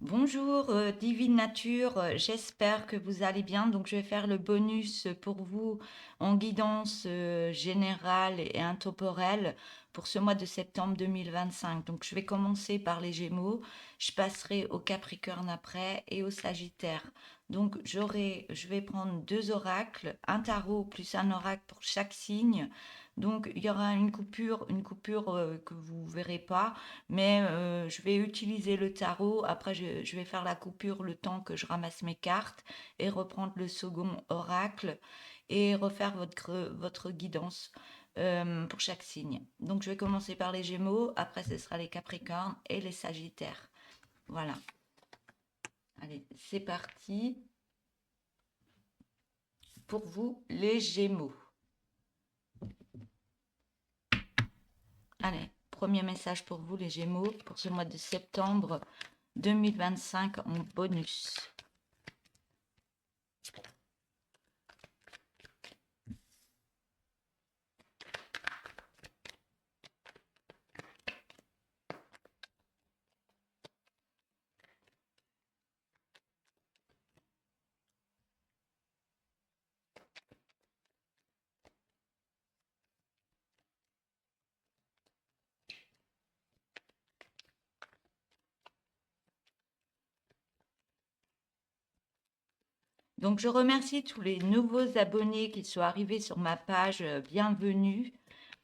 Bonjour, Divine Nature, j'espère que vous allez bien. Donc, je vais faire le bonus pour vous en guidance générale et intemporelle pour ce mois de septembre 2025. Donc, je vais commencer par les Gémeaux, je passerai au Capricorne après et au Sagittaire. Donc, je vais prendre deux oracles, un tarot plus un oracle pour chaque signe. Donc, il y aura une coupure que vous verrez pas, mais je vais utiliser le tarot. Après, je vais faire la coupure le temps que je ramasse mes cartes et reprendre le second oracle et refaire votre guidance pour chaque signe. Donc, je vais commencer par les Gémeaux. Après, ce sera les Capricornes et les Sagittaires. Voilà. Allez, c'est parti pour vous, les Gémeaux. Allez, premier message pour vous, les Gémeaux, pour ce mois de septembre 2025 en bonus. Donc, je remercie tous les nouveaux abonnés qui sont arrivés sur ma page. Bienvenue.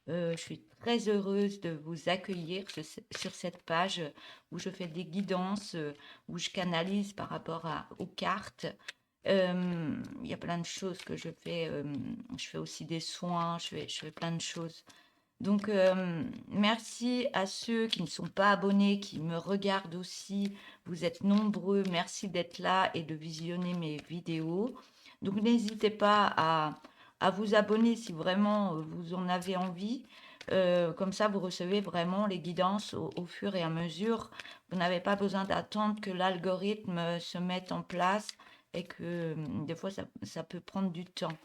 Je suis très heureuse de vous accueillir sur cette page où je fais des guidances, où je canalise par rapport aux cartes. Il y a plein de choses que je fais. Je fais aussi des soins, je fais plein de choses. Donc, merci à ceux qui ne sont pas abonnés, qui me regardent aussi. Vous êtes nombreux. Merci d'être là et de visionner mes vidéos. Donc, n'hésitez pas à vous abonner si vraiment vous en avez envie. Comme ça, vous recevez vraiment les guidances au fur et à mesure. Vous n'avez pas besoin d'attendre que l'algorithme se mette en place et que des fois, ça peut prendre du temps.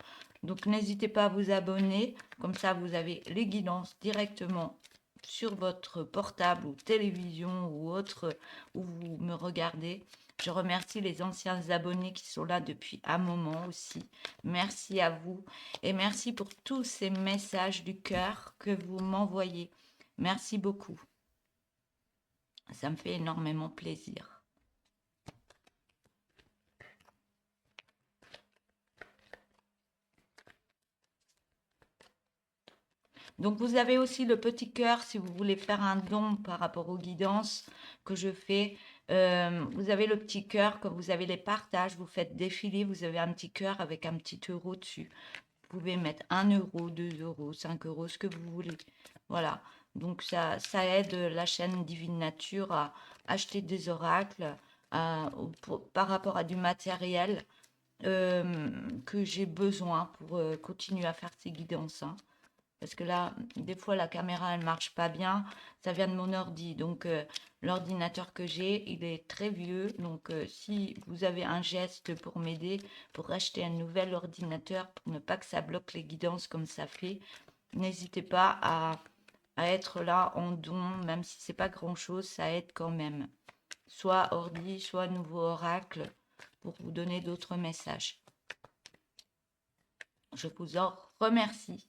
Donc, n'hésitez pas à vous abonner. Comme ça, vous avez les guidances directement sur votre portable ou télévision ou autre où vous me regardez. Je remercie les anciens abonnés qui sont là depuis un moment aussi. Merci à vous et merci pour tous ces messages du cœur que vous m'envoyez. Merci beaucoup. Ça me fait énormément plaisir. Donc vous avez aussi le petit cœur si vous voulez faire un don par rapport aux guidances que je fais. Vous avez le petit cœur quand vous avez les partages, vous faites défiler, vous avez un petit cœur avec un petit euro dessus. Vous pouvez mettre 1 euro, 2 euros, 5 euros, ce que vous voulez. Voilà. Donc ça aide la chaîne Divine Nature à acheter des oracles par rapport à du matériel que j'ai besoin pour continuer à faire ces guidances, hein. Parce que là, des fois, la caméra, elle marche pas bien. Ça vient de mon ordi. Donc, l'ordinateur que j'ai, il est très vieux. Donc, si vous avez un geste pour m'aider, pour acheter un nouvel ordinateur, pour ne pas que ça bloque les guidances comme ça fait, n'hésitez pas à être là en don, même si c'est pas grand-chose, ça aide quand même. Soit ordi, soit nouveau oracle, pour vous donner d'autres messages. Je vous en remercie.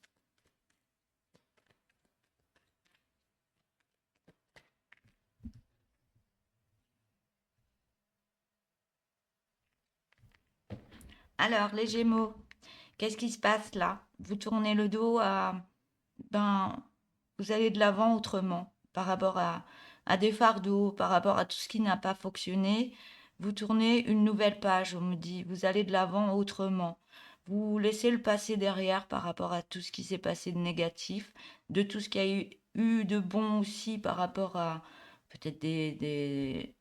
Alors, les Gémeaux, qu'est-ce qui se passe là? Vous tournez le dos à... Ben, vous allez de l'avant autrement par rapport à des fardeaux, par rapport à tout ce qui n'a pas fonctionné. Vous tournez une nouvelle page, on me dit. Vous allez de l'avant autrement. Vous laissez le passé derrière par rapport à tout ce qui s'est passé de négatif, de tout ce qu'il y a eu de bon aussi par rapport à peut-être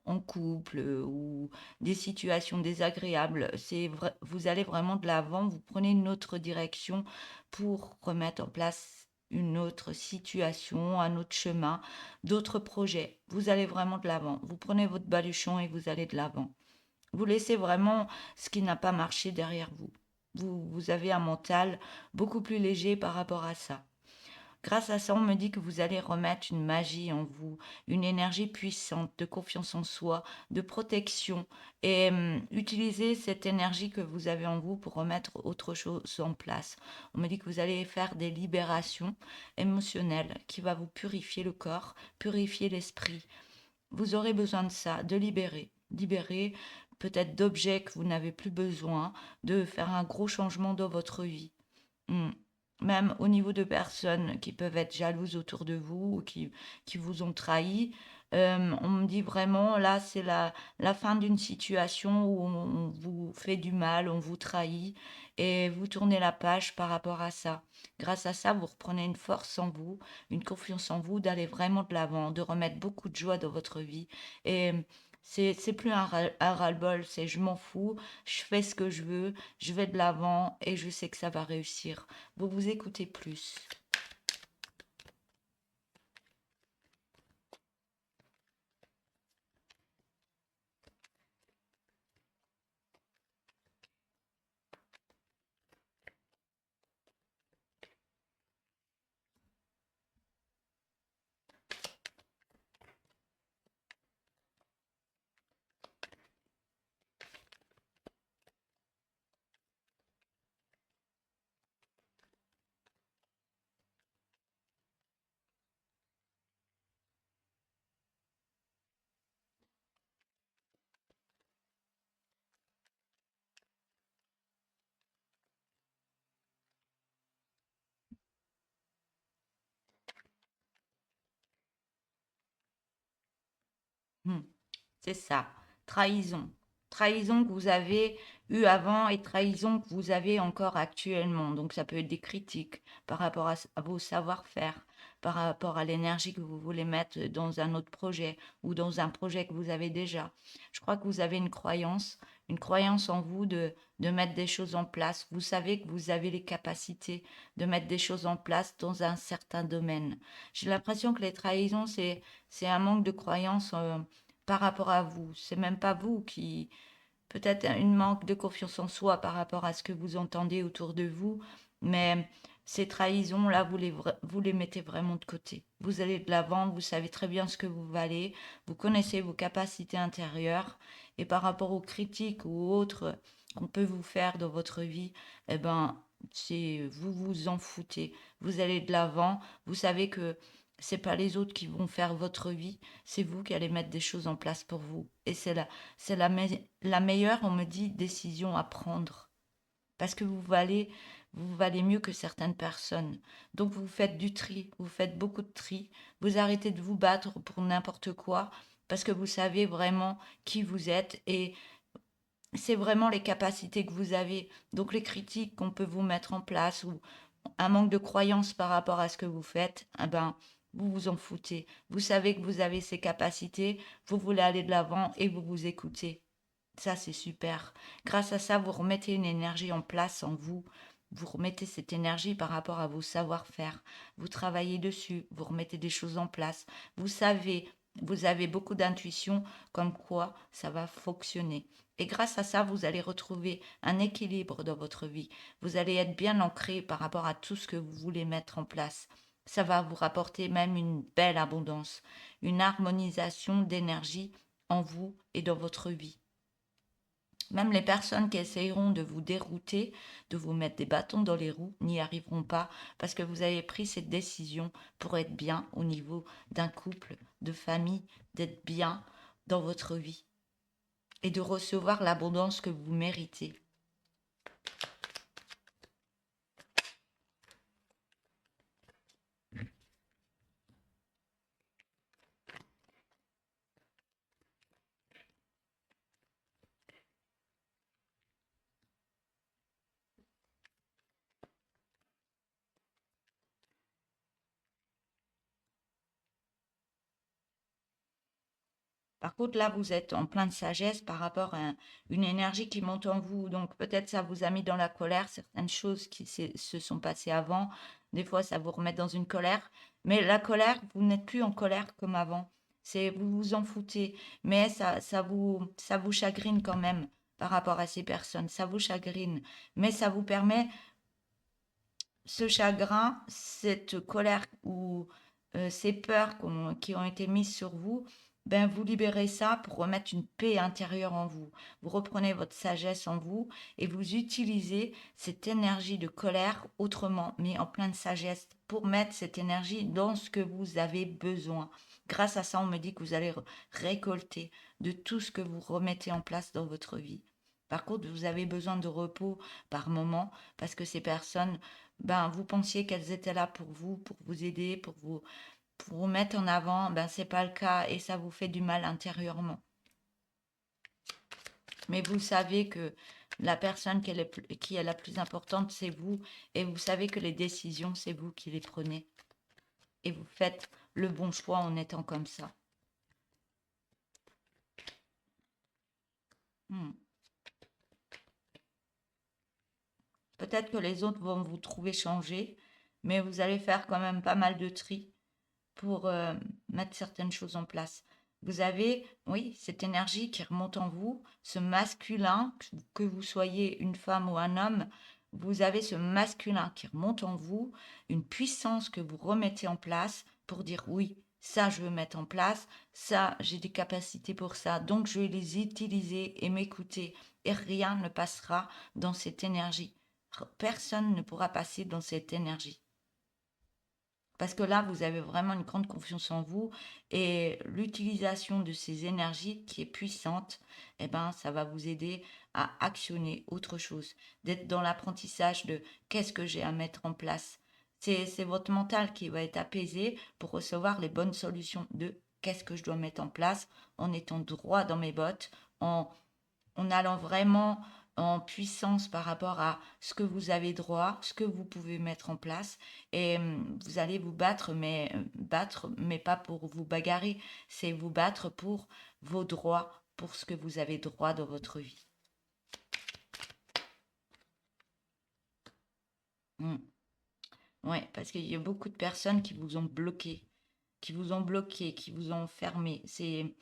en couple ou des situations désagréables. Vous allez vraiment de l'avant, vous prenez une autre direction pour remettre en place une autre situation, un autre chemin, d'autres projets. Vous allez vraiment de l'avant. Vous prenez votre baluchon et vous allez de l'avant. Vous laissez vraiment ce qui n'a pas marché derrière vous. Vous avez un mental beaucoup plus léger par rapport à ça. Grâce à ça, on me dit que vous allez remettre une magie en vous, une énergie puissante de confiance en soi, de protection et utiliser cette énergie que vous avez en vous pour remettre autre chose en place. On me dit que vous allez faire des libérations émotionnelles qui va vous purifier le corps, purifier l'esprit. Vous aurez besoin de ça, de libérer peut-être d'objets que vous n'avez plus besoin, de faire un gros changement dans votre vie. Mm. Même au niveau de personnes qui peuvent être jalouses autour de vous ou qui vous ont trahi. On me dit vraiment, là, c'est la fin d'une situation où on vous fait du mal, on vous trahit et vous tournez la page par rapport à ça. Grâce à ça, vous reprenez une force en vous, une confiance en vous, d'aller vraiment de l'avant, de remettre beaucoup de joie dans votre vie. Et c'est plus un ras-le-bol, c'est je m'en fous, je fais ce que je vais de l'avant et je sais que ça va réussir. Vous vous écoutez plus. Hmm. C'est ça. Trahison. Trahison que vous avez eu avant et trahison que vous avez encore actuellement. Donc ça peut être des critiques par rapport à vos savoir-faire, par rapport à l'énergie que vous voulez mettre dans un autre projet ou dans un projet que vous avez déjà. Je crois que vous avez une croyance en vous de mettre des choses en place. Vous savez que vous avez les capacités de mettre des choses en place dans un certain domaine. J'ai l'impression que les trahisons, c'est un manque de croyance par rapport à vous. C'est même pas vous qui, peut-être une manque de confiance en soi par rapport à ce que vous entendez autour de vous, mais ces trahisons-là, vous les mettez vraiment de côté. Vous allez de l'avant, vous savez très bien ce que vous valez, vous connaissez vos capacités intérieures, et par rapport aux critiques ou autres qu'on peut vous faire dans votre vie, eh ben, vous vous en foutez. Vous allez de l'avant, vous savez que c'est pas les autres qui vont faire votre vie, c'est vous qui allez mettre des choses en place pour vous. Et c'est la meilleure, on me dit, décision à prendre. Parce que vous valez mieux que certaines personnes. Donc vous faites du tri, vous faites beaucoup de tri. Vous arrêtez de vous battre pour n'importe quoi parce que vous savez vraiment qui vous êtes et c'est vraiment les capacités que vous avez. Donc les critiques qu'on peut vous mettre en place ou un manque de croyance par rapport à ce que vous faites, eh ben, vous vous en foutez. Vous savez que vous avez ces capacités, vous voulez aller de l'avant et vous vous écoutez. Ça, c'est super. Grâce à ça, vous remettez une énergie en place en vous. Vous remettez cette énergie par rapport à vos savoir-faire. Vous travaillez dessus, vous remettez des choses en place. Vous savez, vous avez beaucoup d'intuition comme quoi ça va fonctionner. Et grâce à ça, vous allez retrouver un équilibre dans votre vie. Vous allez être bien ancré par rapport à tout ce que vous voulez mettre en place. Ça va vous rapporter même une belle abondance, une harmonisation d'énergie en vous et dans votre vie. Même les personnes qui essayeront de vous dérouter, de vous mettre des bâtons dans les roues, n'y arriveront pas parce que vous avez pris cette décision pour être bien au niveau d'un couple, de famille, d'être bien dans votre vie et de recevoir l'abondance que vous méritez. Par contre, là, vous êtes en plein de sagesse par rapport à une énergie qui monte en vous. Donc, peut-être ça vous a mis dans la colère, certaines choses qui se sont passées avant. Des fois, ça vous remet dans une colère. Mais la colère, vous n'êtes plus en colère comme avant. Vous vous en foutez. Mais ça vous chagrine quand même par rapport à ces personnes. Ça vous chagrine. Mais ça vous permet ce chagrin, cette colère ou ces peurs qui ont été mises sur vous, ben vous libérez ça pour remettre une paix intérieure en vous. Vous reprenez votre sagesse en vous et vous utilisez cette énergie de colère autrement, mais en pleine sagesse, pour mettre cette énergie dans ce que vous avez besoin. Grâce à ça, on me dit que vous allez récolter de tout ce que vous remettez en place dans votre vie. Par contre, vous avez besoin de repos par moment parce que ces personnes, ben, vous pensiez qu'elles étaient là pour vous aider, pour vous mettre en avant, ben, c'est pas le cas et ça vous fait du mal intérieurement. Mais vous savez que la personne qui est la plus importante, c'est vous et vous savez que les décisions, c'est vous qui les prenez. Et vous faites le bon choix en étant comme ça. Hmm. Peut-être que les autres vont vous trouver changé, mais vous allez faire quand même pas mal de tri pour mettre certaines choses en place. Vous avez, oui, cette énergie qui remonte en vous, ce masculin, que vous soyez une femme ou un homme, vous avez ce masculin qui remonte en vous, une puissance que vous remettez en place pour dire oui, ça je veux mettre en place, ça j'ai des capacités pour ça, donc je vais les utiliser et m'écouter et rien ne passera dans cette énergie. Personne ne pourra passer dans cette énergie. Parce que là, vous avez vraiment une grande confiance en vous et l'utilisation de ces énergies qui est puissante, eh ben, ça va vous aider à actionner autre chose, d'être dans l'apprentissage de qu'est-ce que j'ai à mettre en place. C'est votre mental qui va être apaisé pour recevoir les bonnes solutions de qu'est-ce que je dois mettre en place en étant droit dans mes bottes, en allant vraiment en puissance par rapport à ce que vous avez droit, ce que vous pouvez mettre en place. Et vous allez vous battre, mais pas pour vous bagarrer, c'est vous battre pour vos droits, pour ce que vous avez droit dans votre vie. Mm. Ouais, parce qu'il y a beaucoup de personnes qui vous ont bloqué, qui vous ont fermé. C'est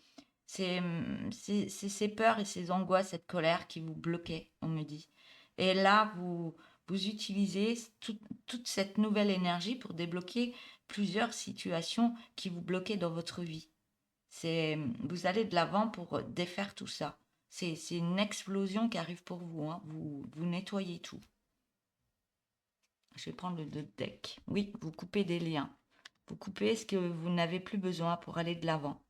ces peurs et ces angoisses, cette colère qui vous bloquait, on me dit. Et là, vous utilisez toute cette nouvelle énergie pour débloquer plusieurs situations qui vous bloquaient dans votre vie. Vous allez de l'avant pour défaire tout ça. C'est une explosion qui arrive pour vous, hein. Vous nettoyez tout. Je vais prendre le deck. Oui, vous coupez des liens. Vous coupez ce que vous n'avez plus besoin pour aller de l'avant.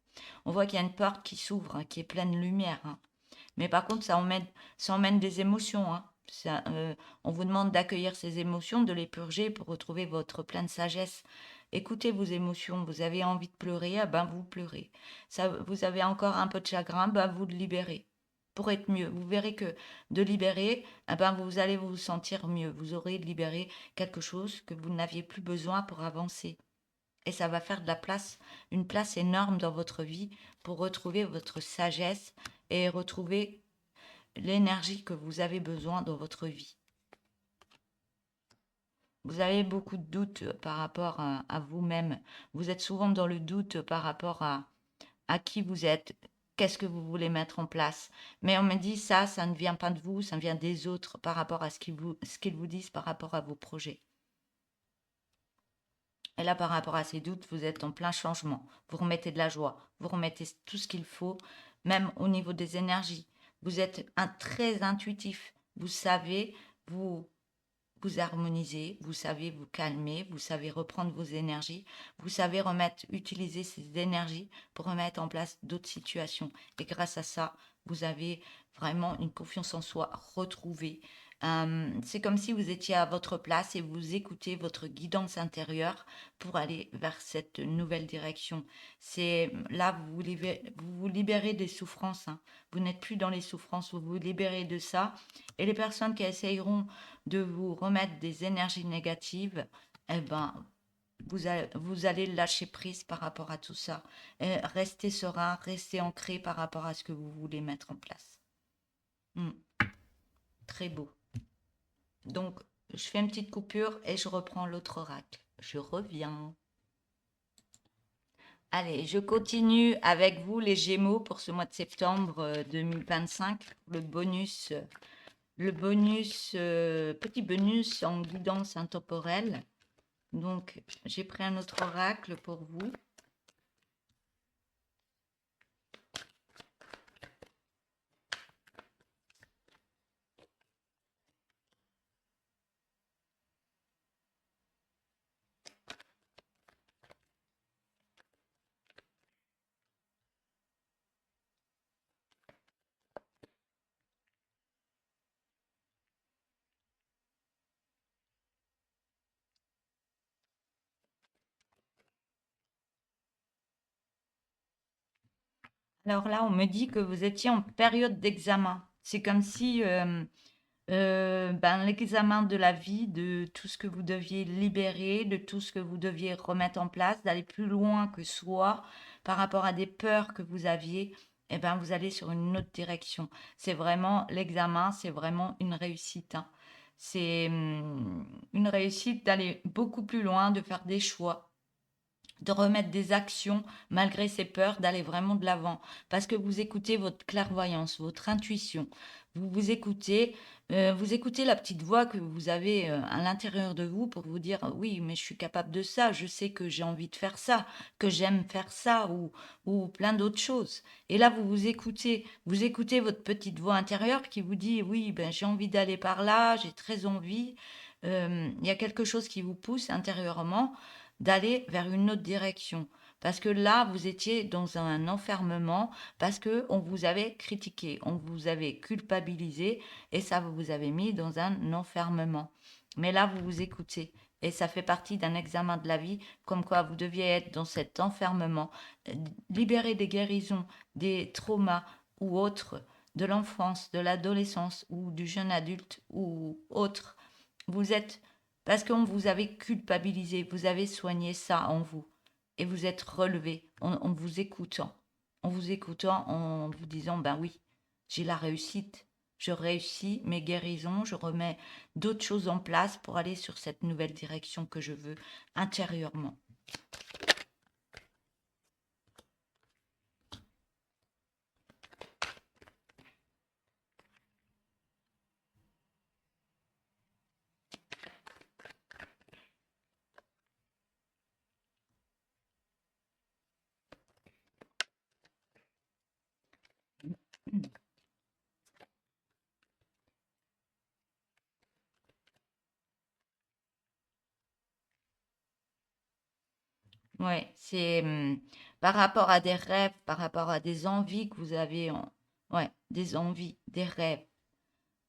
On voit qu'il y a une porte qui s'ouvre, hein, qui est pleine de lumière, hein. Mais par contre, ça emmène des émotions, hein. On vous demande d'accueillir ces émotions, de les purger pour retrouver votre pleine sagesse. Écoutez vos émotions. Vous avez envie de pleurer, ah ben vous pleurez. Ça, vous avez encore un peu de chagrin, ben vous le libérez pour être mieux. Vous verrez que de libérer, ah ben vous allez vous sentir mieux. Vous aurez libéré quelque chose que vous n'aviez plus besoin pour avancer. Et ça va faire de la place, une place énorme dans votre vie pour retrouver votre sagesse et retrouver l'énergie que vous avez besoin dans votre vie. Vous avez beaucoup de doutes par rapport à vous-même. Vous êtes souvent dans le doute par rapport à qui vous êtes, qu'est-ce que vous voulez mettre en place. Mais on me dit ça ne vient pas de vous, ça vient des autres par rapport à ce qu'ils vous disent par rapport à vos projets. Et là, par rapport à ces doutes, vous êtes en plein changement. Vous remettez de la joie, vous remettez tout ce qu'il faut, même au niveau des énergies. Vous êtes très intuitif. Vous savez vous, vous harmoniser, vous savez vous calmer, vous savez reprendre vos énergies, vous savez utiliser ces énergies pour remettre en place d'autres situations. Et grâce à ça, vous avez vraiment une confiance en soi retrouvée. C'est comme si vous étiez à votre place et vous écoutez votre guidance intérieure pour aller vers cette nouvelle direction. C'est là, vous vous libérez des souffrances, hein. Vous n'êtes plus dans les souffrances, vous vous libérez de ça. Et les personnes qui essayeront de vous remettre des énergies négatives, eh ben, vous allez lâcher prise par rapport à tout ça. Et restez serein, restez ancré par rapport à ce que vous voulez mettre en place. Hmm, très beau. Donc, je fais une petite coupure et je reprends l'autre oracle. Je reviens. Allez, je continue avec vous les Gémeaux pour ce mois de septembre 2025, le bonus le bonus, petit bonus en guidance intemporelle. Donc, j'ai pris un autre oracle pour vous. Alors là, on me dit que vous étiez en période d'examen. C'est comme si ben, l'examen de la vie, de tout ce que vous deviez libérer, de tout ce que vous deviez remettre en place, d'aller plus loin que soi par rapport à des peurs que vous aviez, eh ben, vous allez sur une autre direction. C'est vraiment l'examen, c'est vraiment une réussite, hein. C'est une réussite d'aller beaucoup plus loin, de faire des choix, de remettre des actions malgré ses peurs, d'aller vraiment de l'avant. Parce que vous écoutez votre clairvoyance, votre intuition. Vous écoutez la petite voix que vous avez à l'intérieur de vous pour vous dire oui, mais je suis capable de ça, je sais que j'ai envie de faire ça, que j'aime faire ça ou plein d'autres choses. Et là, vous écoutez votre petite voix intérieure qui vous dit oui, ben, j'ai envie d'aller par là, j'ai très envie. Il y a quelque chose qui vous pousse intérieurement d'aller vers une autre direction. Parce que là, vous étiez dans un enfermement, parce que on vous avait critiqué, on vous avait culpabilisé, et ça vous avait mis dans un enfermement. Mais là, vous vous écoutez. Et ça fait partie d'un examen de la vie, comme quoi vous deviez être dans cet enfermement, libéré des guérisons, des traumas ou autres, de l'enfance, de l'adolescence ou du jeune adulte ou autre. Vous êtes parce qu'on vous avait culpabilisé, vous avez soigné ça en vous et vous êtes relevé en vous écoutant, en vous disant ben oui, j'ai la réussite, je réussis mes guérisons, je remets d'autres choses en place pour aller sur cette nouvelle direction que je veux intérieurement. Ouais, c'est par rapport à des rêves, par rapport à des envies que vous avez, ouais, des envies, des rêves.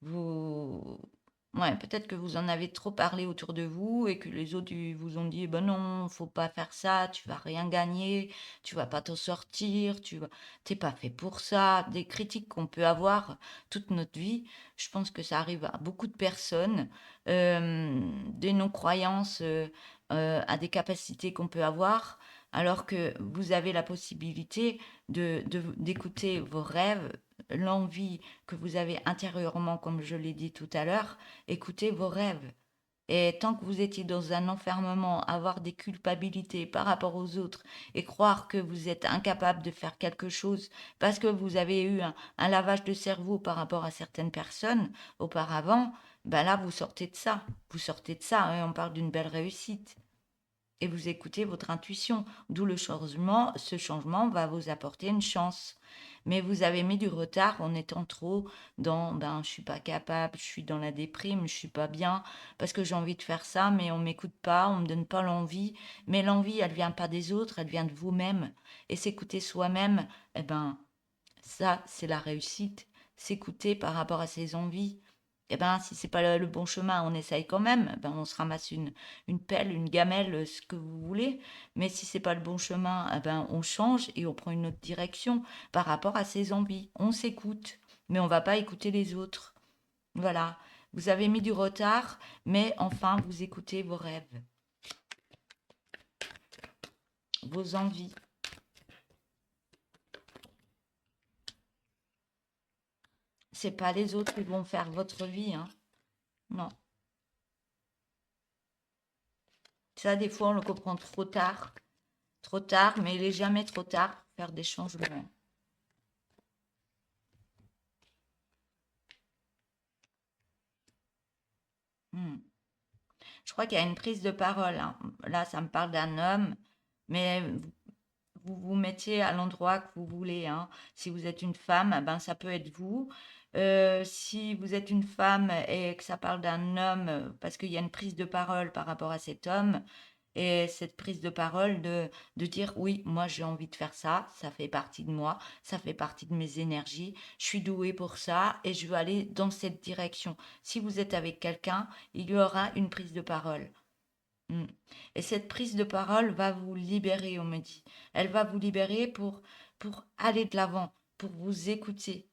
Vous ouais, peut-être que vous en avez trop parlé autour de vous et que les autres, ils vous ont dit: «Ben non, faut pas faire ça, tu vas rien gagner, tu vas pas t'en sortir, tu pas fait pour ça». Des critiques qu'on peut avoir toute notre vie. Je pense que ça arrive à beaucoup de personnes, des non-croyances, à des capacités qu'on peut avoir, alors que vous avez la possibilité d'écouter vos rêves, l'envie que vous avez intérieurement, comme je l'ai dit tout à l'heure, écoutez vos rêves. Et tant que vous étiez dans un enfermement, avoir des culpabilités par rapport aux autres et croire que vous êtes incapable de faire quelque chose parce que vous avez eu un lavage de cerveau par rapport à certaines personnes auparavant, ben là, vous sortez de ça. Vous sortez de ça et on parle d'une belle réussite et vous écoutez votre intuition, d'où le changement. Ce changement va vous apporter une chance. Mais vous avez mis du retard en étant trop dans ben je suis pas capable, je suis dans la déprime, je suis pas bien parce que j'ai envie de faire ça, mais on m'écoute pas, on me donne pas l'envie. Mais l'envie, elle vient pas des autres, elle vient de vous-même. Et s'écouter soi-même, eh ben ça, c'est la réussite. S'écouter par rapport à ses envies. Eh ben, si c'est pas le bon chemin, on essaye quand même. Eh ben, on se ramasse une pelle, une gamelle, ce que vous voulez. Mais si c'est pas le bon chemin, eh ben, on change et on prend une autre direction par rapport à ses envies. On s'écoute, mais on va pas écouter les autres. Voilà. Vous avez mis du retard, mais enfin, vous écoutez vos rêves, vos envies. C'est pas les autres qui vont faire votre vie, hein. Non. Ça, des fois, on le comprend trop tard, mais il est jamais trop tard pour faire des changements. Hmm. Je crois qu'il y a une prise de parole, hein. Là, ça me parle d'un homme, mais vous vous mettiez à l'endroit que vous voulez, hein. Si vous êtes une femme, eh ben, ça peut être vous. Si vous êtes une femme et que ça parle d'un homme, parce qu'il y a une prise de parole par rapport à cet homme, et cette prise de parole de dire oui, moi j'ai envie de faire ça fait partie de moi, ça fait partie de mes énergies, je suis douée pour ça et je veux aller dans cette direction. Si vous êtes avec quelqu'un, il y aura une prise de parole. Mm. Et cette prise de parole va vous libérer, on me dit. Elle va vous libérer pour aller de l'avant, pour vous écouter.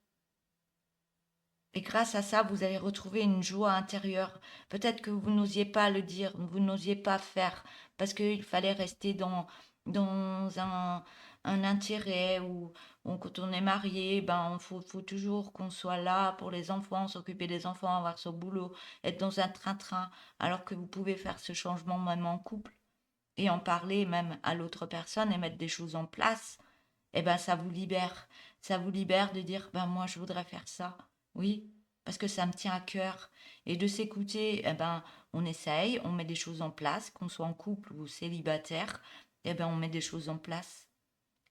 Et grâce à ça, vous allez retrouver une joie intérieure. Peut-être que vous n'osiez pas le dire, vous n'osiez pas faire, parce qu'il fallait rester dans un intérêt où quand on est marié, ben, faut toujours qu'on soit là pour les enfants, s'occuper des enfants, avoir son boulot, être dans un train-train, alors que vous pouvez faire ce changement même en couple et en parler même à l'autre personne et mettre des choses en place. Eh ben, ça vous libère. Ça vous libère de dire, ben, moi, je voudrais faire ça. Oui, parce que ça me tient à cœur. Et de s'écouter, eh ben, on essaye, on met des choses en place, qu'on soit en couple ou célibataire, eh ben, on met des choses en place.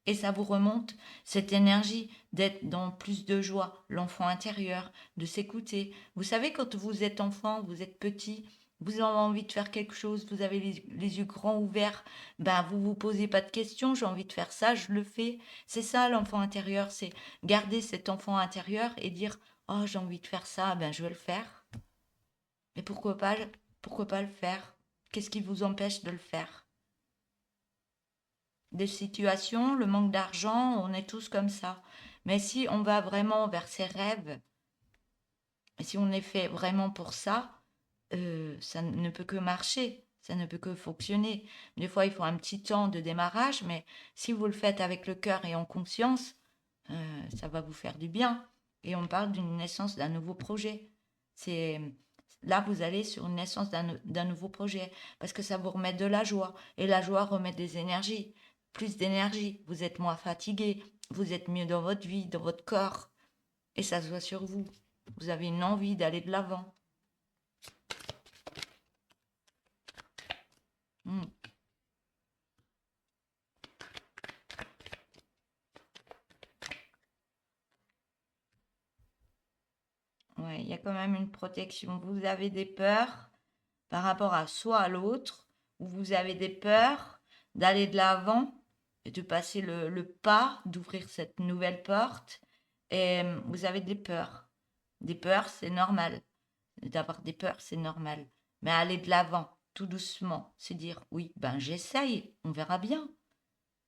Et ça vous remonte cette énergie d'être dans plus de joie, l'enfant intérieur, de s'écouter. Vous savez, quand vous êtes enfant, vous êtes petit, vous avez envie de faire quelque chose, vous avez les yeux grands ouverts, ben vous vous posez pas de questions, j'ai envie de faire ça, je le fais. C'est ça l'enfant intérieur, c'est garder cet enfant intérieur et dire oh j'ai envie de faire ça, ben je vais le faire. Et pourquoi pas le faire? Qu'est-ce qui vous empêche de le faire? Des situations, le manque d'argent, on est tous comme ça. Mais si on va vraiment vers ses rêves, et si on est fait vraiment pour ça, ça ne peut que marcher, ça ne peut que fonctionner. Des fois, il faut un petit temps de démarrage, mais si vous le faites avec le cœur et en conscience, ça va vous faire du bien. Et on parle d'une naissance d'un nouveau projet. C'est là, vous allez sur une naissance d'un nouveau projet parce que ça vous remet de la joie et la joie remet des énergies, plus d'énergie. Vous êtes moins fatigué, vous êtes mieux dans votre vie, dans votre corps et ça se voit sur vous. Vous avez une envie d'aller de l'avant. Mm. Ouais, il y a quand même une protection. Vous avez des peurs par rapport à soi, à l'autre, ou vous avez des peurs d'aller de l'avant et de passer le pas, d'ouvrir cette nouvelle porte. Et vous avez des peurs. Des peurs, c'est normal. D'avoir des peurs, c'est normal. Mais aller de l'avant, tout doucement, se dire, oui, ben j'essaye, on verra bien.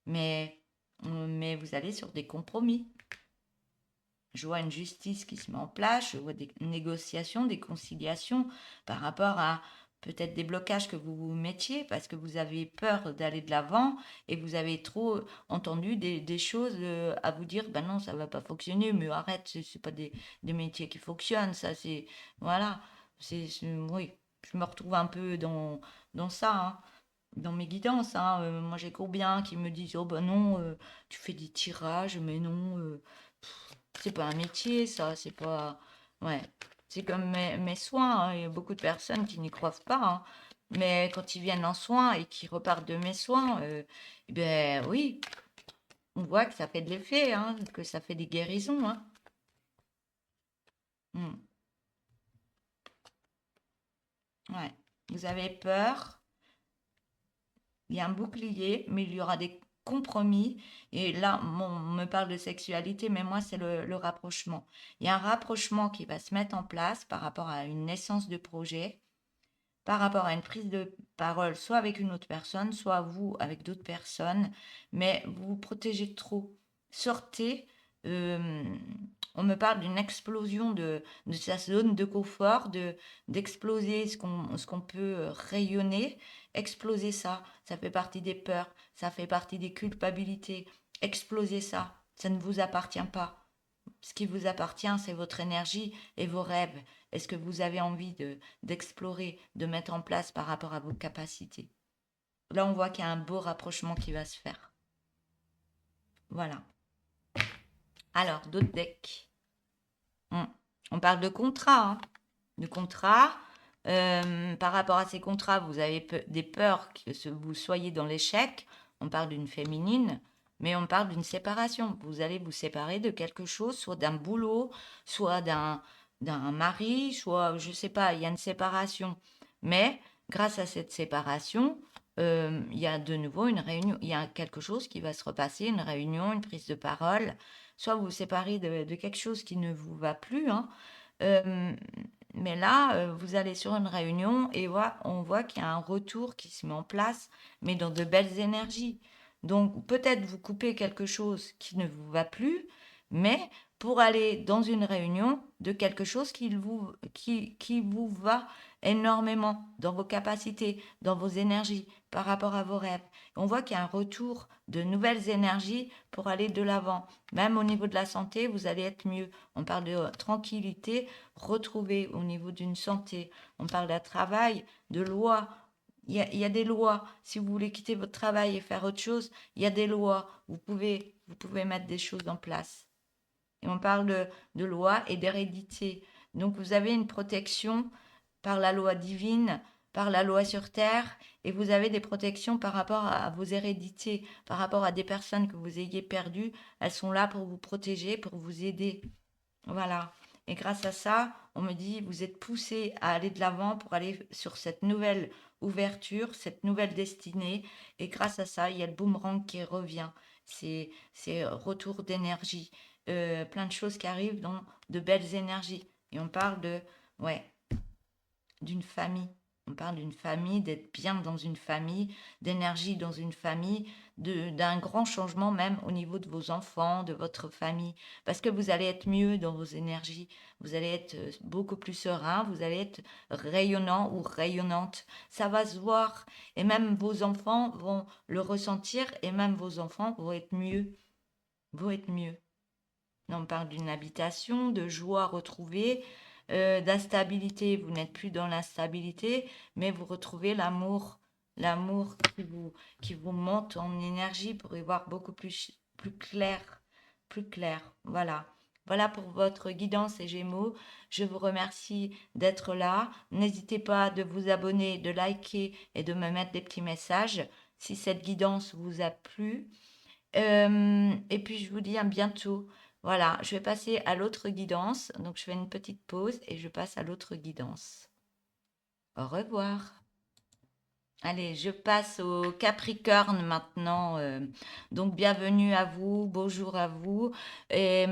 Mais vous allez sur des compromis. Je vois une justice qui se met en place, je vois des négociations, des conciliations par rapport à peut-être des blocages que vous vous mettiez parce que vous avez peur d'aller de l'avant et vous avez trop entendu des choses à vous dire, ben non, ça va pas fonctionner, mais arrête, c'est pas des métiers qui fonctionnent, ça c'est, voilà, oui, je me retrouve un peu dans ça, hein, dans mes guidances, hein. Moi j'ai combien qui me disent, oh ben non, tu fais des tirages, mais non, c'est pas un métier, ça, c'est pas. Ouais. C'est comme mes soins, hein. Il y a beaucoup de personnes qui n'y croient pas, hein. Mais quand ils viennent en soins et qu'ils repartent de mes soins, eh ben oui, on voit que ça fait de l'effet, hein, que ça fait des guérisons, hein. Hmm. Ouais. Vous avez peur, il y a un bouclier, mais il y aura des compromis. Et là, on me parle de sexualité, mais moi, c'est le rapprochement. Il y a un rapprochement qui va se mettre en place par rapport à une naissance de projet, par rapport à une prise de parole, soit avec une autre personne, soit vous avec d'autres personnes, mais vous vous protégez trop. Sortez. euh, on me parle d'une explosion de sa zone de confort, d'exploser ce qu'on peut rayonner. Exploser ça, ça fait partie des peurs, ça fait partie des culpabilités. Exploser ça, ça ne vous appartient pas. Ce qui vous appartient, c'est votre énergie et vos rêves. Est-ce que vous avez envie d'explorer, de mettre en place par rapport à vos capacités? Là, on voit qu'il y a un beau rapprochement qui va se faire. Voilà. Alors, d'autres decks. On parle de contrat, hein. De contrat. Par rapport à ces contrats, vous avez des peurs que vous soyez dans l'échec. On parle d'une féminine, mais on parle d'une séparation. Vous allez vous séparer de quelque chose, soit d'un boulot, soit d'un mari, soit, je sais pas, il y a une séparation. Mais grâce à cette séparation, il y a de nouveau une réunion, il y a quelque chose qui va se repasser, une réunion, une prise de parole. Soit vous vous séparez de quelque chose qui ne vous va plus, hein. Euh, mais là, vous allez sur une réunion et on voit qu'il y a un retour qui se met en place, mais dans de belles énergies. Donc peut-être vous coupez quelque chose qui ne vous va plus, mais pour aller dans une réunion de quelque chose qui vous va énormément dans vos capacités, dans vos énergies, par rapport à vos rêves. On voit qu'il y a un retour de nouvelles énergies pour aller de l'avant. Même au niveau de la santé, vous allez être mieux. On parle de tranquillité retrouvée au niveau d'une santé. On parle d'un travail, de lois. Il y a des lois. Si vous voulez quitter votre travail et faire autre chose, il y a des lois. Vous pouvez mettre des choses en place. Et on parle de loi et d'hérédité. Donc vous avez une protection par la loi divine, par la loi sur terre, et vous avez des protections par rapport à vos hérédités, par rapport à des personnes que vous ayez perdues. Elles sont là pour vous protéger, pour vous aider. Voilà. Et grâce à ça, on me dit, vous êtes poussé à aller de l'avant pour aller sur cette nouvelle ouverture, cette nouvelle destinée. Et grâce à ça, il y a le boomerang qui revient. C'est retour d'énergie. Plein de choses qui arrivent dans de belles énergies. Et on parle ouais, d'une famille. On parle d'une famille, d'être bien dans une famille, d'énergie dans une famille, d'un grand changement même au niveau de vos enfants, de votre famille. Parce que vous allez être mieux dans vos énergies, vous allez être beaucoup plus serein, vous allez être rayonnant ou rayonnante. Ça va se voir et même vos enfants vont le ressentir et même vos enfants vont être mieux. Vont être mieux. On parle d'une habitation, de joie retrouvée, d'instabilité. Vous n'êtes plus dans l'instabilité, mais vous retrouvez l'amour, l'amour qui vous monte en énergie pour y voir beaucoup plus clair, plus clair. Voilà. Voilà pour votre guidance et Gémeaux. Je vous remercie d'être là. N'hésitez pas de vous abonner, de liker et de me mettre des petits messages si cette guidance vous a plu. Et puis je vous dis à bientôt. Voilà, je vais passer à l'autre guidance. Donc je fais une petite pause et je passe à l'autre guidance. Au revoir. Allez, je passe au Capricorne maintenant. Donc bienvenue à vous, bonjour à vous. Et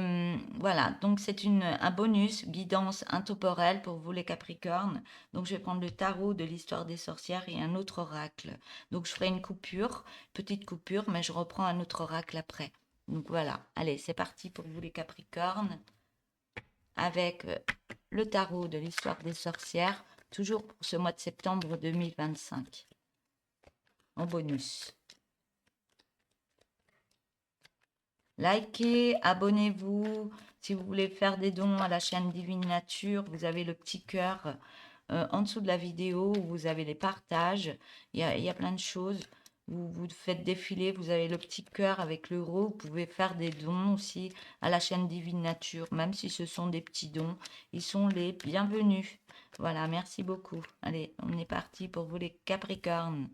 voilà, donc c'est un bonus guidance intemporelle pour vous les Capricornes. Donc je vais prendre le tarot de l'histoire des sorcières et un autre oracle. Donc je ferai une coupure, petite coupure, mais je reprends un autre oracle après. Donc voilà, allez, c'est parti pour vous les Capricornes avec le tarot de l'histoire des sorcières, toujours pour ce mois de septembre 2025 en bonus. Likez, abonnez-vous. Si vous voulez faire des dons à la chaîne Divine Nature, vous avez le petit cœur en dessous de la vidéo où vous avez les partages. Il y a plein de choses. Vous faites défiler, vous avez le petit cœur avec l'euro. Vous pouvez faire des dons aussi à la chaîne Divine Nature, même si ce sont des petits dons. Ils sont les bienvenus. Voilà, merci beaucoup. Allez, on est parti pour vous les Capricornes.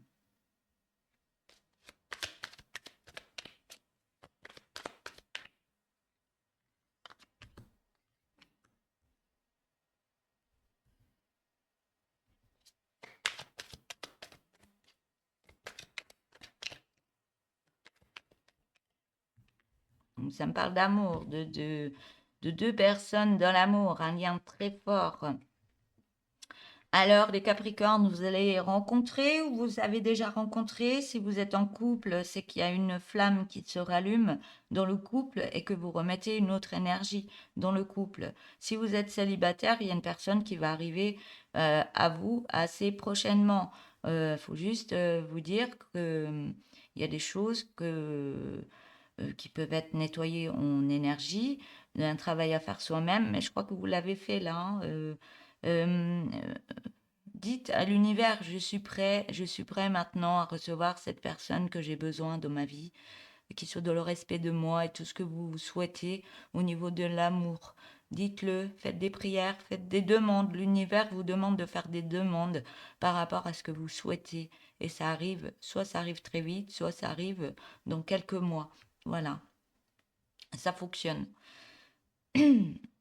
Ça me parle d'amour, de deux personnes dans l'amour, un lien très fort. Alors, les Capricornes, vous allez les rencontrer ou vous avez déjà rencontré. Si vous êtes en couple, c'est qu'il y a une flamme qui se rallume dans le couple et que vous remettez une autre énergie dans le couple. Si vous êtes célibataire, il y a une personne qui va arriver à vous assez prochainement. Faut juste vous dire que il y a des choses qui peuvent être nettoyées en énergie, un travail à faire soi-même, mais je crois que vous l'avez fait là, hein. Euh, Dites à l'univers, je suis prêt maintenant à recevoir cette personne que j'ai besoin dans ma vie, qui soit dans le respect de moi et tout ce que vous souhaitez au niveau de l'amour. dites-le, faites des prières, faites des demandes. L'univers vous demande de faire des demandes par rapport à ce que vous souhaitez. Et ça arrive, soit ça arrive très vite, soit ça arrive dans quelques mois. Voilà, ça fonctionne.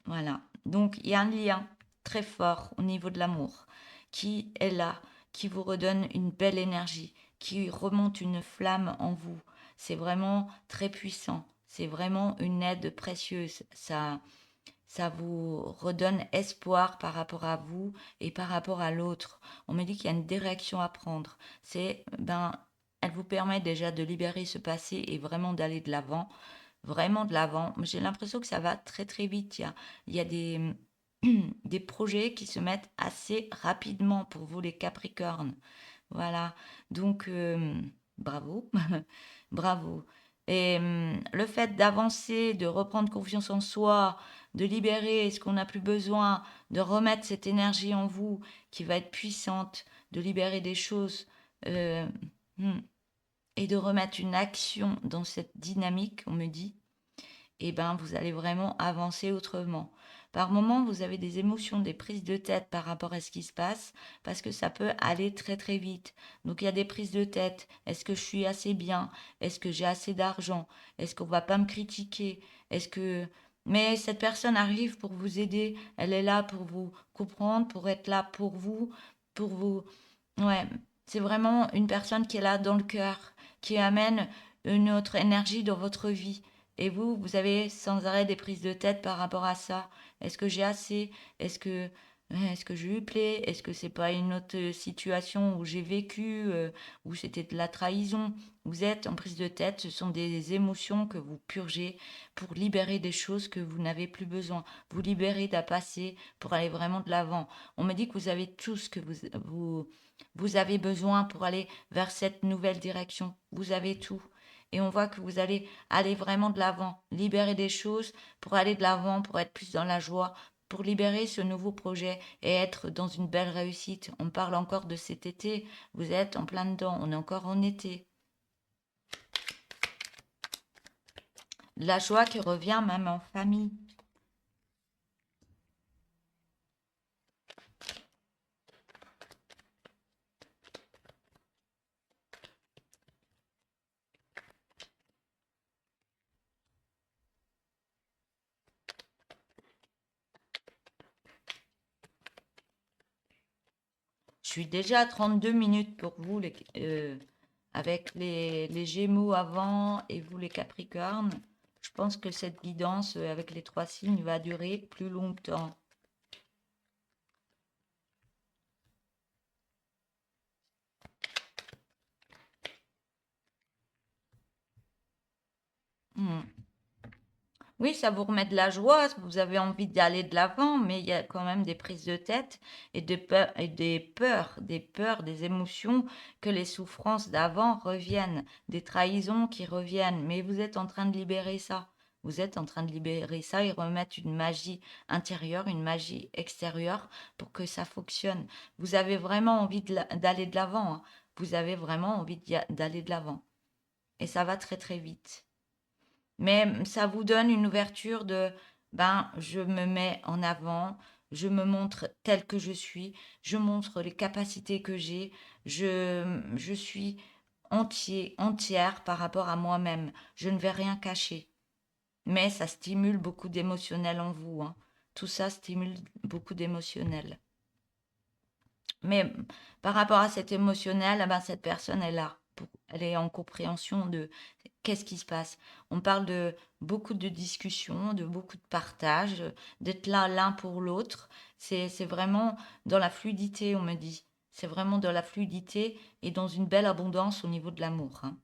Voilà. Donc, il y a un lien très fort au niveau de l'amour qui est là, qui vous redonne une belle énergie, qui remonte une flamme en vous. C'est vraiment très puissant. C'est vraiment une aide précieuse. Ça vous redonne espoir par rapport à vous et par rapport à l'autre. On me dit qu'il y a une direction à prendre. Elle vous permet déjà de libérer ce passé et vraiment d'aller de l'avant, vraiment de l'avant. J'ai l'impression que ça va très très vite. Il y a des projets qui se mettent assez rapidement pour vous les Capricornes. Voilà. Donc, bravo, bravo. Et le fait d'avancer, de reprendre confiance en soi, de libérer ce qu'on n'a plus besoin, de remettre cette énergie en vous qui va être puissante, de libérer des choses, euh, hmm, et de remettre une action dans cette dynamique, on me dit, eh ben, vous allez vraiment avancer autrement. Par moments, vous avez des émotions, des prises de tête par rapport à ce qui se passe, parce que ça peut aller très très vite. Donc il y a des prises de tête. Est-ce que je suis assez bien? Est-ce que j'ai assez d'argent? Est-ce qu'on va pas me critiquer? Est-ce que... Mais cette personne arrive pour vous aider. Elle est là pour vous comprendre, pour être là pour vous, pour vous... Ouais, c'est vraiment une personne qui est là dans le cœur, qui amène une autre énergie dans votre vie. Et vous, vous avez sans arrêt des prises de tête par rapport à ça. Est-ce que j'ai assez? Est-ce que je lui plais? Est-ce que c'est pas une autre situation où j'ai vécu, où c'était de la trahison? Vous êtes en prise de tête, ce sont des émotions que vous purgez pour libérer des choses que vous n'avez plus besoin. Vous libérez d'un passé pour aller vraiment de l'avant. On me dit que vous avez tout ce que vous avez besoin pour aller vers cette nouvelle direction. Vous avez tout. Et on voit que vous allez aller vraiment de l'avant, libérer des choses pour aller de l'avant, pour être plus dans la joie, pour libérer ce nouveau projet et être dans une belle réussite. On parle encore de cet été, vous êtes en plein dedans, on est encore en été. La joie qui revient même en famille. Je suis déjà à 32 minutes pour vous, avec les Gémeaux avant et vous les Capricornes. Je pense que cette guidance avec les trois signes va durer plus longtemps. Hmm. Oui, ça vous remet de la joie, vous avez envie d'aller de l'avant, mais il y a quand même des prises de tête et des peurs, des émotions que les souffrances d'avant reviennent, des trahisons qui reviennent. Mais vous êtes en train de libérer ça. Vous êtes en train de libérer ça et remettre une magie intérieure, une magie extérieure pour que ça fonctionne. Vous avez vraiment envie d'aller de l'avant, hein. Vous avez vraiment envie d'aller de l'avant. Et ça va très très vite. Mais ça vous donne une ouverture de, ben, je me mets en avant, je me montre tel que je suis, je montre les capacités que j'ai, je suis entière par rapport à moi-même. Je ne vais rien cacher. Mais ça stimule beaucoup d'émotionnel en vous, hein. Tout ça stimule beaucoup d'émotionnel. Mais par rapport à cet émotionnel, eh ben, cette personne est là. Elle est en compréhension de qu'est-ce qui se passe. On parle de beaucoup de discussions, de beaucoup de partage, d'être là l'un pour l'autre. C'est vraiment dans la fluidité, on me dit. C'est vraiment dans la fluidité et dans une belle abondance au niveau de l'amour, hein.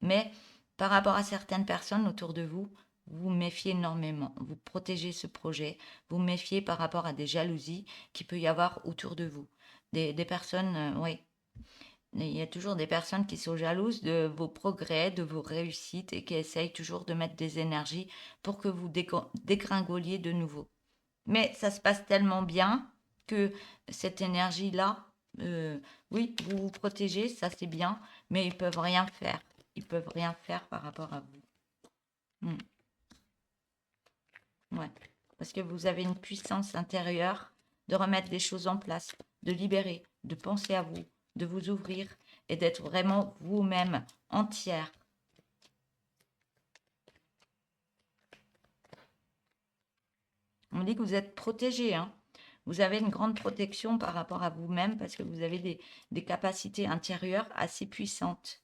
Mais par rapport à certaines personnes autour de vous, vous méfiez énormément. Vous protégez ce projet. Vous méfiez par rapport à des jalousies qu'il peut y avoir autour de vous. Des personnes, oui. Il y a toujours des personnes qui sont jalouses de vos progrès, de vos réussites et qui essayent toujours de mettre des énergies pour que vous dégringoliez de nouveau. Mais ça se passe tellement bien que cette énergie-là, oui, vous vous protégez, ça c'est bien, mais ils peuvent rien faire. Ils peuvent rien faire par rapport à vous. Hmm. Ouais. parce que vous avez une puissance intérieure de remettre des choses en place, de libérer, de penser à vous, de vous ouvrir et d'être vraiment vous-même entière. On dit que vous êtes protégé, hein. Vous avez une grande protection par rapport à vous-même parce que vous avez des capacités intérieures assez puissantes.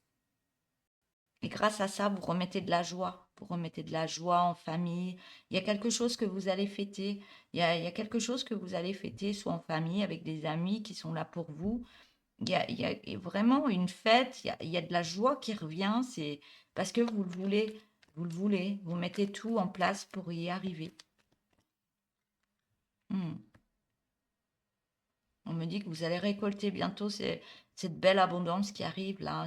Et grâce à ça, vous remettez de la joie. Vous remettez de la joie en famille. Il y a quelque chose que vous allez fêter. Il y a quelque chose que vous allez fêter, soit en famille, avec des amis qui sont là pour vous. Il y a vraiment une fête. Il y a de la joie qui revient. C'est parce que vous le voulez. Vous le voulez. Vous mettez tout en place pour y arriver. Hmm. On me dit que vous allez récolter bientôt cette belle abondance qui arrive là.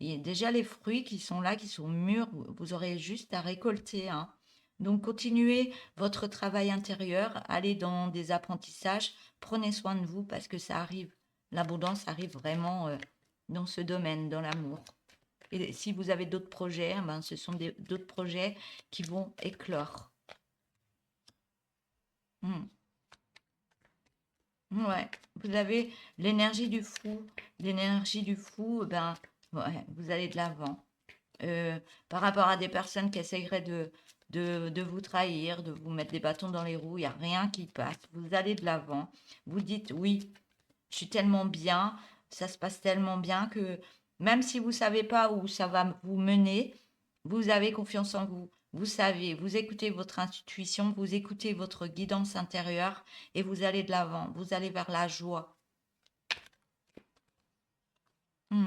Il y a déjà les fruits qui sont là, qui sont mûrs. Vous aurez juste à récolter, hein. Donc continuez votre travail intérieur, allez dans des apprentissages, prenez soin de vous parce que ça arrive. L'abondance arrive vraiment dans ce domaine, dans l'amour. Et si vous avez d'autres projets, ben, ce sont d'autres projets qui vont éclore. Hmm. Ouais, vous avez l'énergie du fou. L'énergie du fou, ben, ouais, vous allez de l'avant. Par rapport à des personnes qui essaieraient de vous trahir, de vous mettre des bâtons dans les roues, il n'y a rien qui passe. Vous allez de l'avant. Vous dites, oui, je suis tellement bien, ça se passe tellement bien que même si vous ne savez pas où ça va vous mener, vous avez confiance en vous. Vous savez, vous écoutez votre intuition, vous écoutez votre guidance intérieure et vous allez de l'avant. Vous allez vers la joie. Hmm,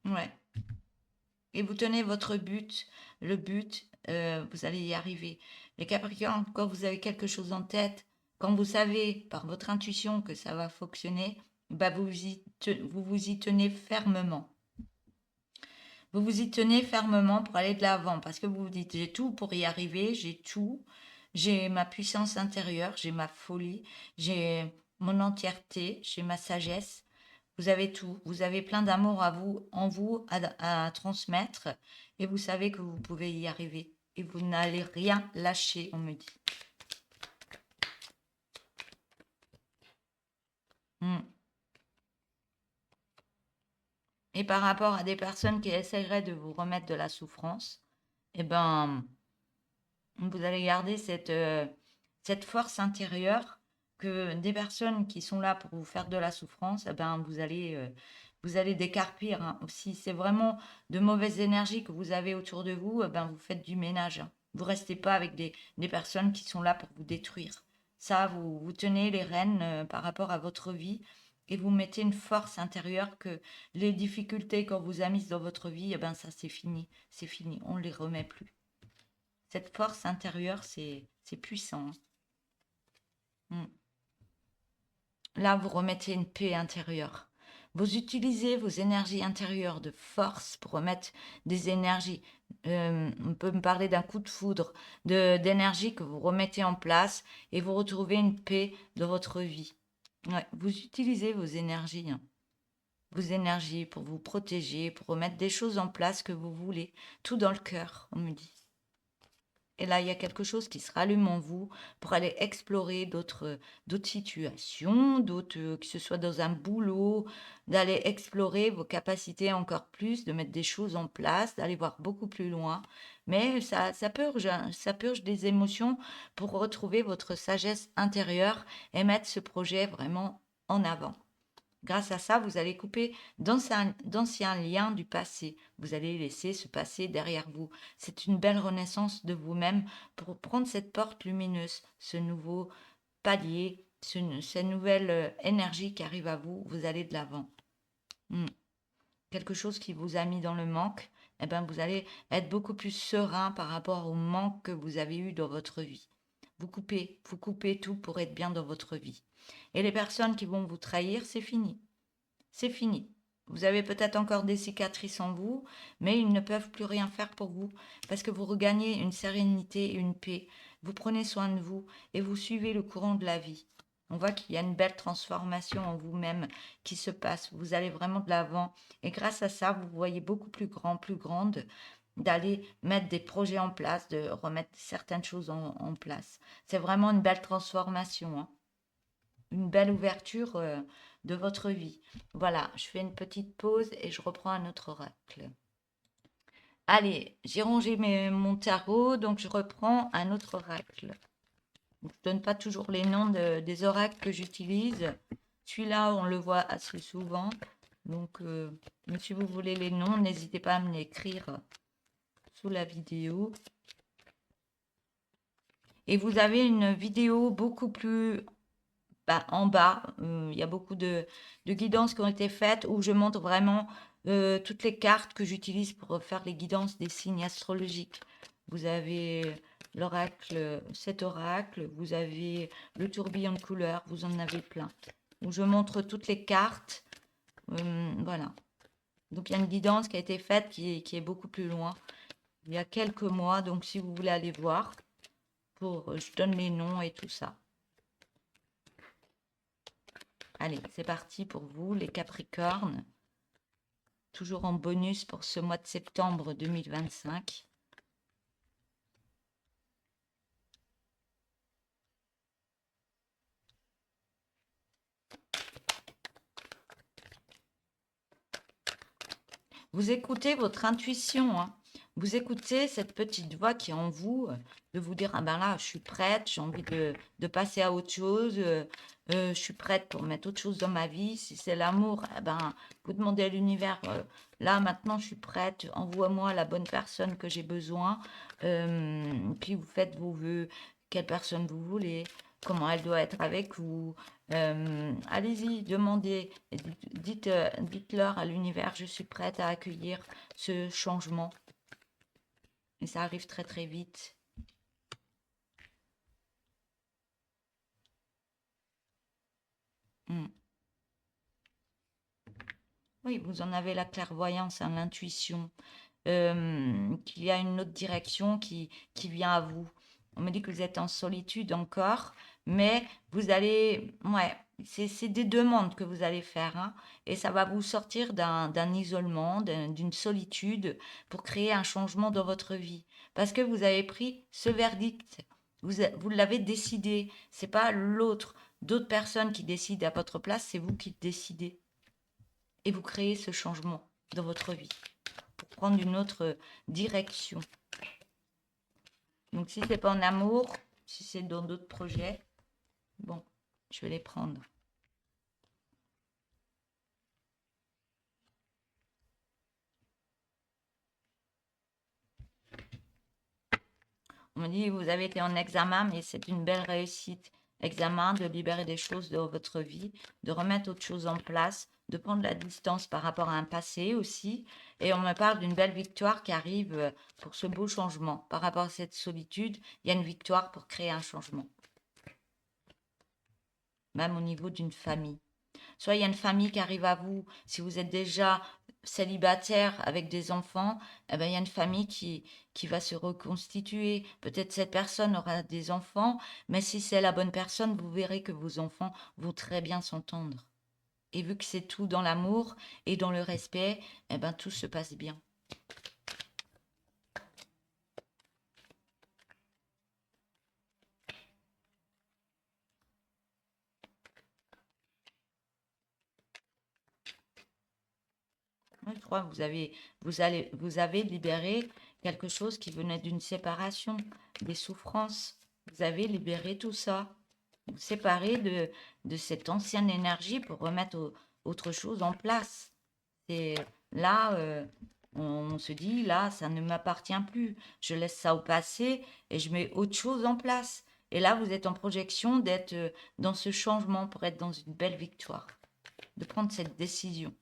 ouais. Et vous tenez votre but, le but, vous allez y arriver. Les Capricornes, quand vous avez quelque chose en tête, quand vous savez par votre intuition que ça va fonctionner, bah vous vous y tenez fermement. Vous vous y tenez fermement pour aller de l'avant parce que vous vous dites j'ai tout pour y arriver, j'ai tout, j'ai ma puissance intérieure, j'ai ma folie, j'ai mon entièreté, j'ai ma sagesse. Vous avez tout, vous avez plein d'amour à vous, en vous à transmettre et vous savez que vous pouvez y arriver et vous n'allez rien lâcher, on me dit. Hmm. Et par rapport à des personnes qui essaieraient de vous remettre de la souffrance, eh ben, vous allez garder cette force intérieure que des personnes qui sont là pour vous faire de la souffrance, eh ben, vous allez décarpir, hein. Si c'est vraiment de mauvaises énergies que vous avez autour de vous, eh ben, vous faites du ménage, hein. Vous restez pas avec des personnes qui sont là pour vous détruire. Ça, vous tenez les rênes par rapport à votre vie et vous mettez une force intérieure que les difficultés qu'on vous a mises dans votre vie, eh ben, ça c'est fini, on ne les remet plus. Cette force intérieure, c'est puissant. Mm. Là, vous remettez une paix intérieure. Vous utilisez vos énergies intérieures de force pour remettre des énergies. On peut me parler d'un coup de foudre, d'énergie que vous remettez en place et vous retrouvez une paix dans votre vie. Ouais, vous utilisez vos énergies, hein. Vos énergies pour vous protéger, pour remettre des choses en place que vous voulez. Tout dans le cœur, on me dit. Et là, il y a quelque chose qui se rallume en vous pour aller explorer d'autres situations, que ce soit dans un boulot, d'aller explorer vos capacités encore plus, de mettre des choses en place, d'aller voir beaucoup plus loin. Mais ça purge, hein, ça purge des émotions pour retrouver votre sagesse intérieure et mettre ce projet vraiment en avant. Grâce à ça, vous allez couper d'anciens liens du passé. Vous allez laisser ce passé derrière vous. C'est une belle renaissance de vous-même pour prendre cette porte lumineuse, ce nouveau palier, cette nouvelle énergie qui arrive à vous. Vous allez de l'avant. Quelque chose qui vous a mis dans le manque, eh ben vous allez être beaucoup plus serein par rapport au manque que vous avez eu dans votre vie. Vous coupez tout pour être bien dans votre vie. Et les personnes qui vont vous trahir, c'est fini. C'est fini. Vous avez peut-être encore des cicatrices en vous, mais ils ne peuvent plus rien faire pour vous parce que vous regagnez une sérénité et une paix. Vous prenez soin de vous et vous suivez le courant de la vie. On voit qu'il y a une belle transformation en vous-même qui se passe. Vous allez vraiment de l'avant et grâce à ça, vous voyez beaucoup plus grand, plus grande. d'aller mettre des projets en place, de remettre certaines choses en place. C'est vraiment une belle transformation, hein. Une belle ouverture de votre vie. Voilà, je fais une petite pause et je reprends un autre oracle. Allez, j'ai rangé mon tarot, donc je reprends un autre oracle. Je ne donne pas toujours les noms des oracles que j'utilise. Celui-là, on le voit assez souvent. Donc, mais si vous voulez les noms, n'hésitez pas à me l'écrire sous la vidéo. Et vous avez une vidéo beaucoup plus en bas. Il y a beaucoup de guidances qui ont été faites où je montre vraiment toutes les cartes que j'utilise pour faire les guidances des signes astrologiques. Vous avez l'oracle, cet oracle, vous avez le tourbillon de couleurs, vous en avez plein. Où je montre toutes les cartes. Voilà. Donc il y a une guidance qui a été faite qui est beaucoup plus loin. Il y a quelques mois, donc si vous voulez aller voir, je donne les noms et tout ça. Allez, c'est parti pour vous, les Capricornes. Toujours en bonus pour ce mois de septembre 2025. Vous écoutez votre intuition, hein. Vous écoutez cette petite voix qui est en vous, de vous dire, ah ben là, je suis prête, j'ai envie de passer à autre chose, je suis prête pour mettre autre chose dans ma vie. Si c'est l'amour, eh ben, vous demandez à l'univers, là, maintenant, je suis prête, envoie-moi la bonne personne que j'ai besoin. Puis vous faites vos vœux, quelle personne vous voulez, comment elle doit être avec vous. Allez-y, demandez, dites-leur à l'univers, je suis prête à accueillir ce changement. Et ça arrive très très vite. Hmm. Oui, vous en avez la clairvoyance, hein, l'intuition, qu'il y a une autre direction qui vient à vous. On me dit que vous êtes en solitude encore, mais vous allez, ouais, c'est des demandes que vous allez faire, hein, et ça va vous sortir d'un isolement, d'une solitude pour créer un changement dans votre vie. Parce que vous avez pris ce verdict, vous l'avez décidé. C'est pas d'autres personnes qui décident à votre place, c'est vous qui décidez. Et vous créez ce changement dans votre vie pour prendre une autre direction. Donc si c'est pas en amour, si c'est dans d'autres projets, bon, je vais les prendre. On me dit, vous avez été en examen, mais c'est une belle réussite. Examen, de libérer des choses de votre vie, de remettre autre chose en place, de prendre la distance par rapport à un passé aussi. Et on me parle d'une belle victoire qui arrive pour ce beau changement. Par rapport à cette solitude, il y a une victoire pour créer un changement. Même au niveau d'une famille. Soit il y a une famille qui arrive à vous, si vous êtes déjà célibataire avec des enfants, eh ben, il y a une famille qui va se reconstituer. Peut-être cette personne aura des enfants, mais si c'est la bonne personne, vous verrez que vos enfants vont très bien s'entendre. Et vu que c'est tout dans l'amour et dans le respect, eh ben, tout se passe bien. Je crois que vous avez libéré quelque chose qui venait d'une séparation, des souffrances. Vous avez libéré tout ça. Vous séparez de cette ancienne énergie pour remettre autre chose en place. Et là, on se dit, là, ça ne m'appartient plus. Je laisse ça au passé et je mets autre chose en place. Et là, vous êtes en projection d'être dans ce changement pour être dans une belle victoire, de prendre cette décision.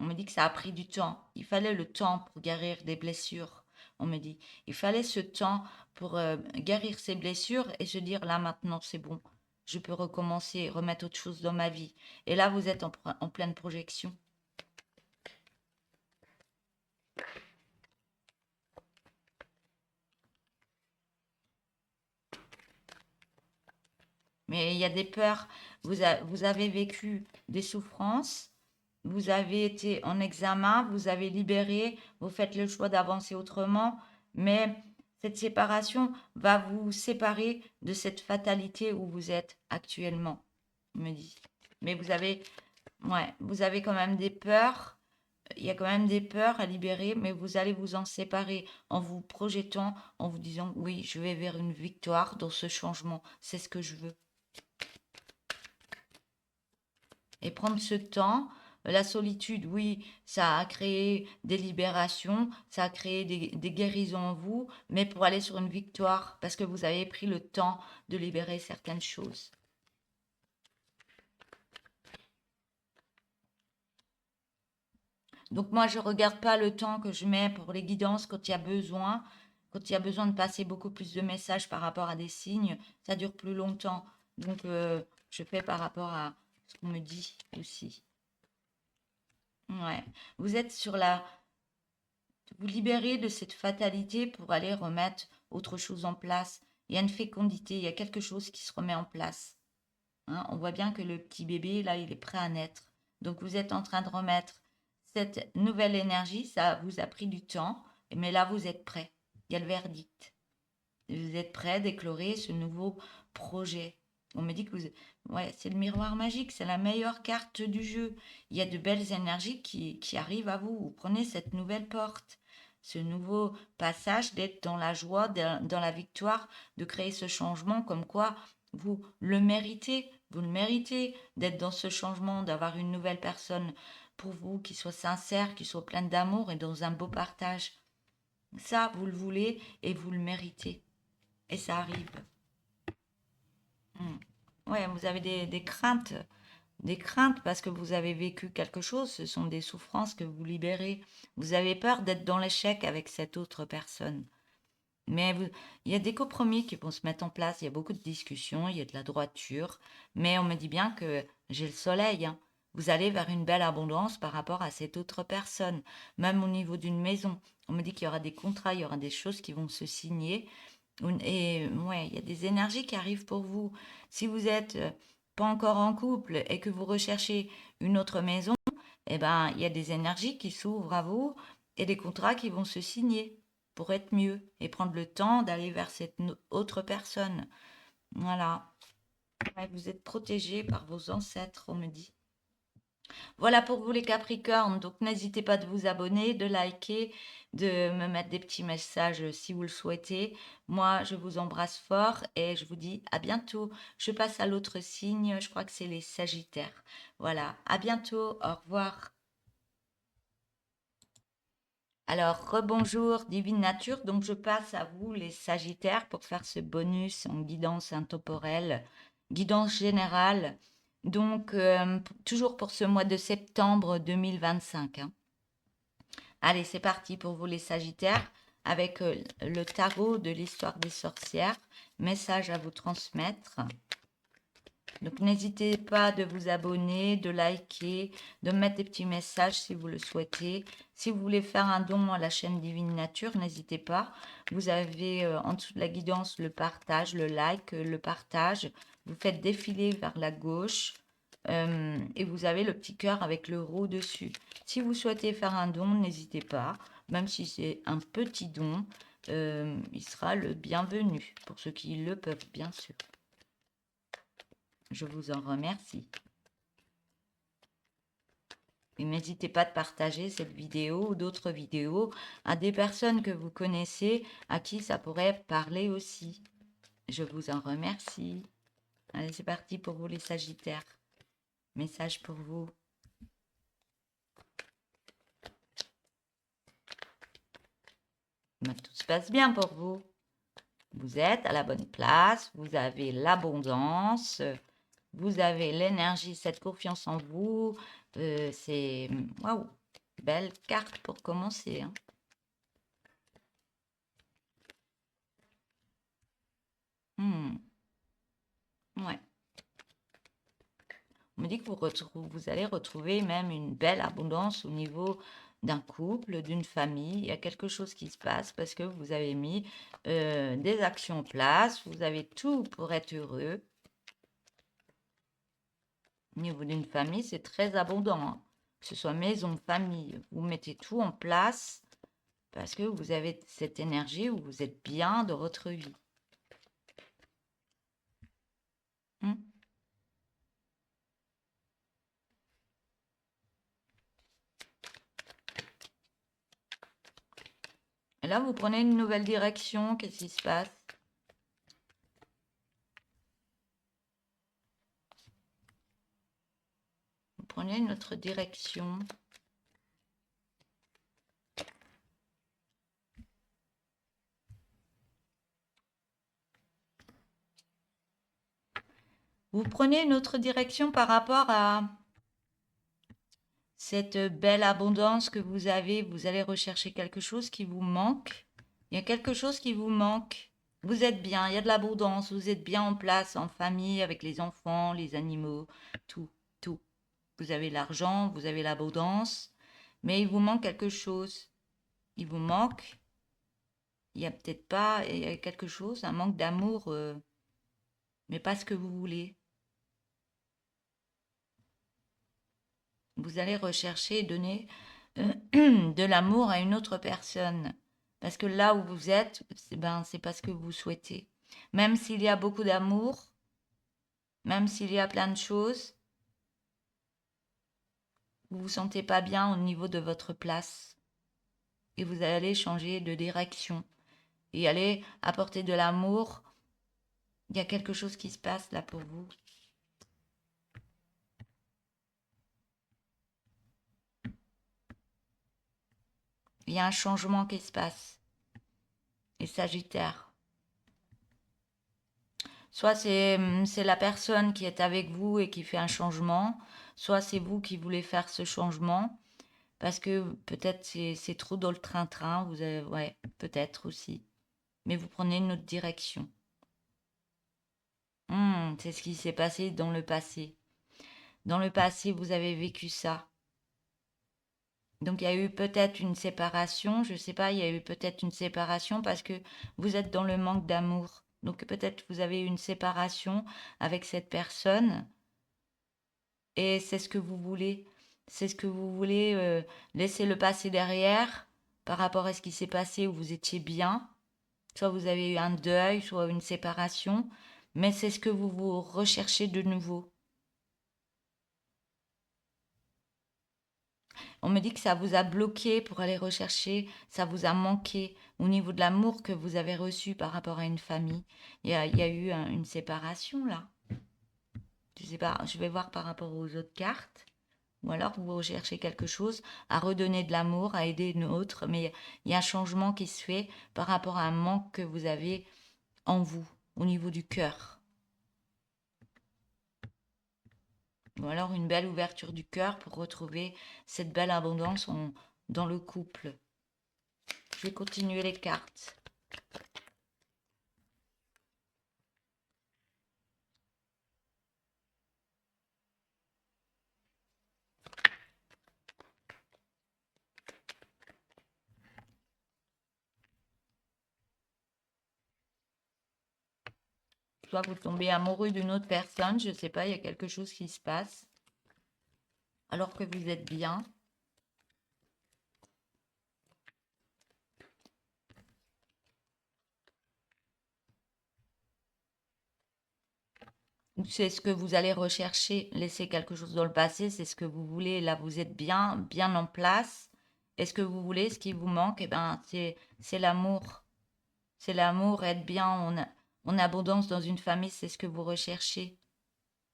On me dit que ça a pris du temps. Il fallait le temps pour guérir des blessures. On me dit, il fallait ce temps pour guérir ces blessures et se dire, là maintenant, c'est bon. Je peux recommencer, remettre autre chose dans ma vie. Et là, vous êtes en pleine projection. Mais il y a des peurs. Vous avez vécu des souffrances vous avez été en examen, vous avez libéré, vous faites le choix d'avancer autrement, mais cette séparation va vous séparer de cette fatalité où vous êtes actuellement, on me dit. Mais vous avez quand même des peurs. Il y a quand même des peurs à libérer, mais vous allez vous en séparer en vous projetant, en vous disant, oui, je vais vers une victoire dans ce changement. C'est ce que je veux. Et prendre ce temps, la solitude, oui, ça a créé des libérations, ça a créé des guérisons en vous, mais pour aller sur une victoire, parce que vous avez pris le temps de libérer certaines choses. Donc moi, je regarde pas le temps que je mets pour les guidances quand il y a besoin. Quand il y a besoin de passer beaucoup plus de messages par rapport à des signes, ça dure plus longtemps. Donc je fais par rapport à ce qu'on me dit aussi. Ouais. Vous êtes sur la... Vous libérez de cette fatalité pour aller remettre autre chose en place. Il y a une fécondité, il y a quelque chose qui se remet en place. Hein, on voit bien que le petit bébé, là, il est prêt à naître. Donc, vous êtes en train de remettre cette nouvelle énergie. Ça vous a pris du temps, mais là, vous êtes prêt. Il y a le verdict. Vous êtes prêt d'éclairer ce nouveau projet. On me dit que vous... Ouais, c'est le miroir magique, c'est la meilleure carte du jeu. Il y a de belles énergies qui arrivent à vous. Vous prenez cette nouvelle porte, ce nouveau passage d'être dans la joie, dans la victoire, de créer ce changement comme quoi vous le méritez. Vous le méritez d'être dans ce changement, d'avoir une nouvelle personne pour vous qui soit sincère, qui soit pleine d'amour et dans un beau partage. Ça, vous le voulez et vous le méritez. Et ça arrive. Hmm. Ouais, vous avez des craintes parce que vous avez vécu quelque chose. Ce sont des souffrances que vous libérez. Vous avez peur d'être dans l'échec avec cette autre personne. Mais il y a des compromis qui vont se mettre en place. Il y a beaucoup de discussions, il y a de la droiture. Mais on me dit bien que j'ai le soleil, hein. Vous allez vers une belle abondance par rapport à cette autre personne. Même au niveau d'une maison. On me dit qu'il y aura des contrats, il y aura des choses qui vont se signer. Et ouais, il y a des énergies qui arrivent pour vous. Si vous êtes pas encore en couple et que vous recherchez une autre maison, eh ben, il y a des énergies qui s'ouvrent à vous et des contrats qui vont se signer pour être mieux et prendre le temps d'aller vers cette autre personne. Voilà. Ouais, vous êtes protégé par vos ancêtres, on me dit. Voilà pour vous les Capricornes. Donc n'hésitez pas de vous abonner, de liker, de me mettre des petits messages si vous le souhaitez. Moi, je vous embrasse fort et je vous dis à bientôt. Je passe à l'autre signe, je crois que c'est les Sagittaires. Voilà, à bientôt, au revoir. Alors, rebonjour, divine nature. Donc, je passe à vous, les Sagittaires, pour faire ce bonus en guidance intemporelle, guidance générale. Donc, toujours pour ce mois de septembre 2025, hein. Allez, c'est parti pour vous, les Sagittaires, avec le tarot de l'histoire des sorcières. Message à vous transmettre. Donc, n'hésitez pas de vous abonner, de liker, de mettre des petits messages si vous le souhaitez. Si vous voulez faire un don à la chaîne Divine Nature, n'hésitez pas. Vous avez en dessous de la guidance le partage, le like, le partage. Vous faites défiler vers la gauche et vous avez le petit cœur avec le roux dessus. Si vous souhaitez faire un don, n'hésitez pas. Même si c'est un petit don, il sera le bienvenu pour ceux qui le peuvent, bien sûr. Je vous en remercie. Et n'hésitez pas de partager cette vidéo ou d'autres vidéos à des personnes que vous connaissez, à qui ça pourrait parler aussi. Je vous en remercie. Allez, c'est parti pour vous les Sagittaires. Message pour vous. Ben, tout se passe bien pour vous. Vous êtes à la bonne place, vous avez l'abondance, vous avez l'énergie, cette confiance en vous. C'est... Waouh! Belle carte pour commencer, hein. Ouais. On me dit que vous allez retrouver même une belle abondance au niveau d'un couple, d'une famille. Il y a quelque chose qui se passe parce que vous avez mis des actions en place. Vous avez tout pour être heureux. Au niveau d'une famille, c'est très abondant, hein. que ce soit maison, famille, vous mettez tout en place parce que vous avez cette énergie où vous êtes bien dans votre vie. Hmm. Et là, vous prenez une nouvelle direction. Qu'est-ce qui se passe? Vous prenez une autre direction. Vous prenez une autre direction par rapport à cette belle abondance que vous avez. Vous allez rechercher quelque chose qui vous manque. Il y a quelque chose qui vous manque. Vous êtes bien, il y a de l'abondance, vous êtes bien en place, en famille, avec les enfants, les animaux, tout, tout. Vous avez l'argent, vous avez l'abondance, mais il vous manque quelque chose. Il vous manque, il y a peut-être pas, il y a quelque chose, un manque d'amour, mais pas ce que vous voulez. Vous allez rechercher et donner de l'amour à une autre personne. Parce que là où vous êtes, c'est pas ce que vous souhaitez. Même s'il y a beaucoup d'amour, même s'il y a plein de choses, vous vous sentez pas bien au niveau de votre place. Et vous allez changer de direction. Et aller apporter de l'amour. Il y a quelque chose qui se passe là pour vous. Il y a un changement qui se passe. Et Sagittaire. Soit c'est la personne qui est avec vous et qui fait un changement, soit c'est vous qui voulez faire ce changement, parce que peut-être c'est trop dans le train-train, vous avez, ouais, peut-être aussi. Mais vous prenez une autre direction. C'est ce qui s'est passé dans le passé. Dans le passé, vous avez vécu ça. Donc il y a eu peut-être une séparation, je ne sais pas, il y a eu peut-être une séparation parce que vous êtes dans le manque d'amour. Donc peut-être vous avez eu une séparation avec cette personne et c'est ce que vous voulez. C'est ce que vous voulez laisser le passé derrière par rapport à ce qui s'est passé où vous étiez bien. Soit vous avez eu un deuil, soit une séparation, mais c'est ce que vous recherchez de nouveau. On me dit que ça vous a bloqué pour aller rechercher, ça vous a manqué au niveau de l'amour que vous avez reçu par rapport à une famille. Il y a eu une séparation là. Je sais pas, je vais voir par rapport aux autres cartes. Ou alors vous recherchez quelque chose à redonner de l'amour, à aider une autre, mais il y a un changement qui se fait par rapport à un manque que vous avez en vous, au niveau du cœur. Ou alors une belle ouverture du cœur pour retrouver cette belle abondance dans le couple. Je vais continuer les cartes. Soit vous tombez amoureux d'une autre personne, je ne sais pas, il y a quelque chose qui se passe alors que vous êtes bien. C'est ce que vous allez rechercher, laisser quelque chose dans le passé, c'est ce que vous voulez. Là, vous êtes bien, bien en place. Et ce que vous voulez, ce qui vous manque, eh ben, c'est l'amour. C'est l'amour, être bien en abondance dans une famille, c'est ce que vous recherchez.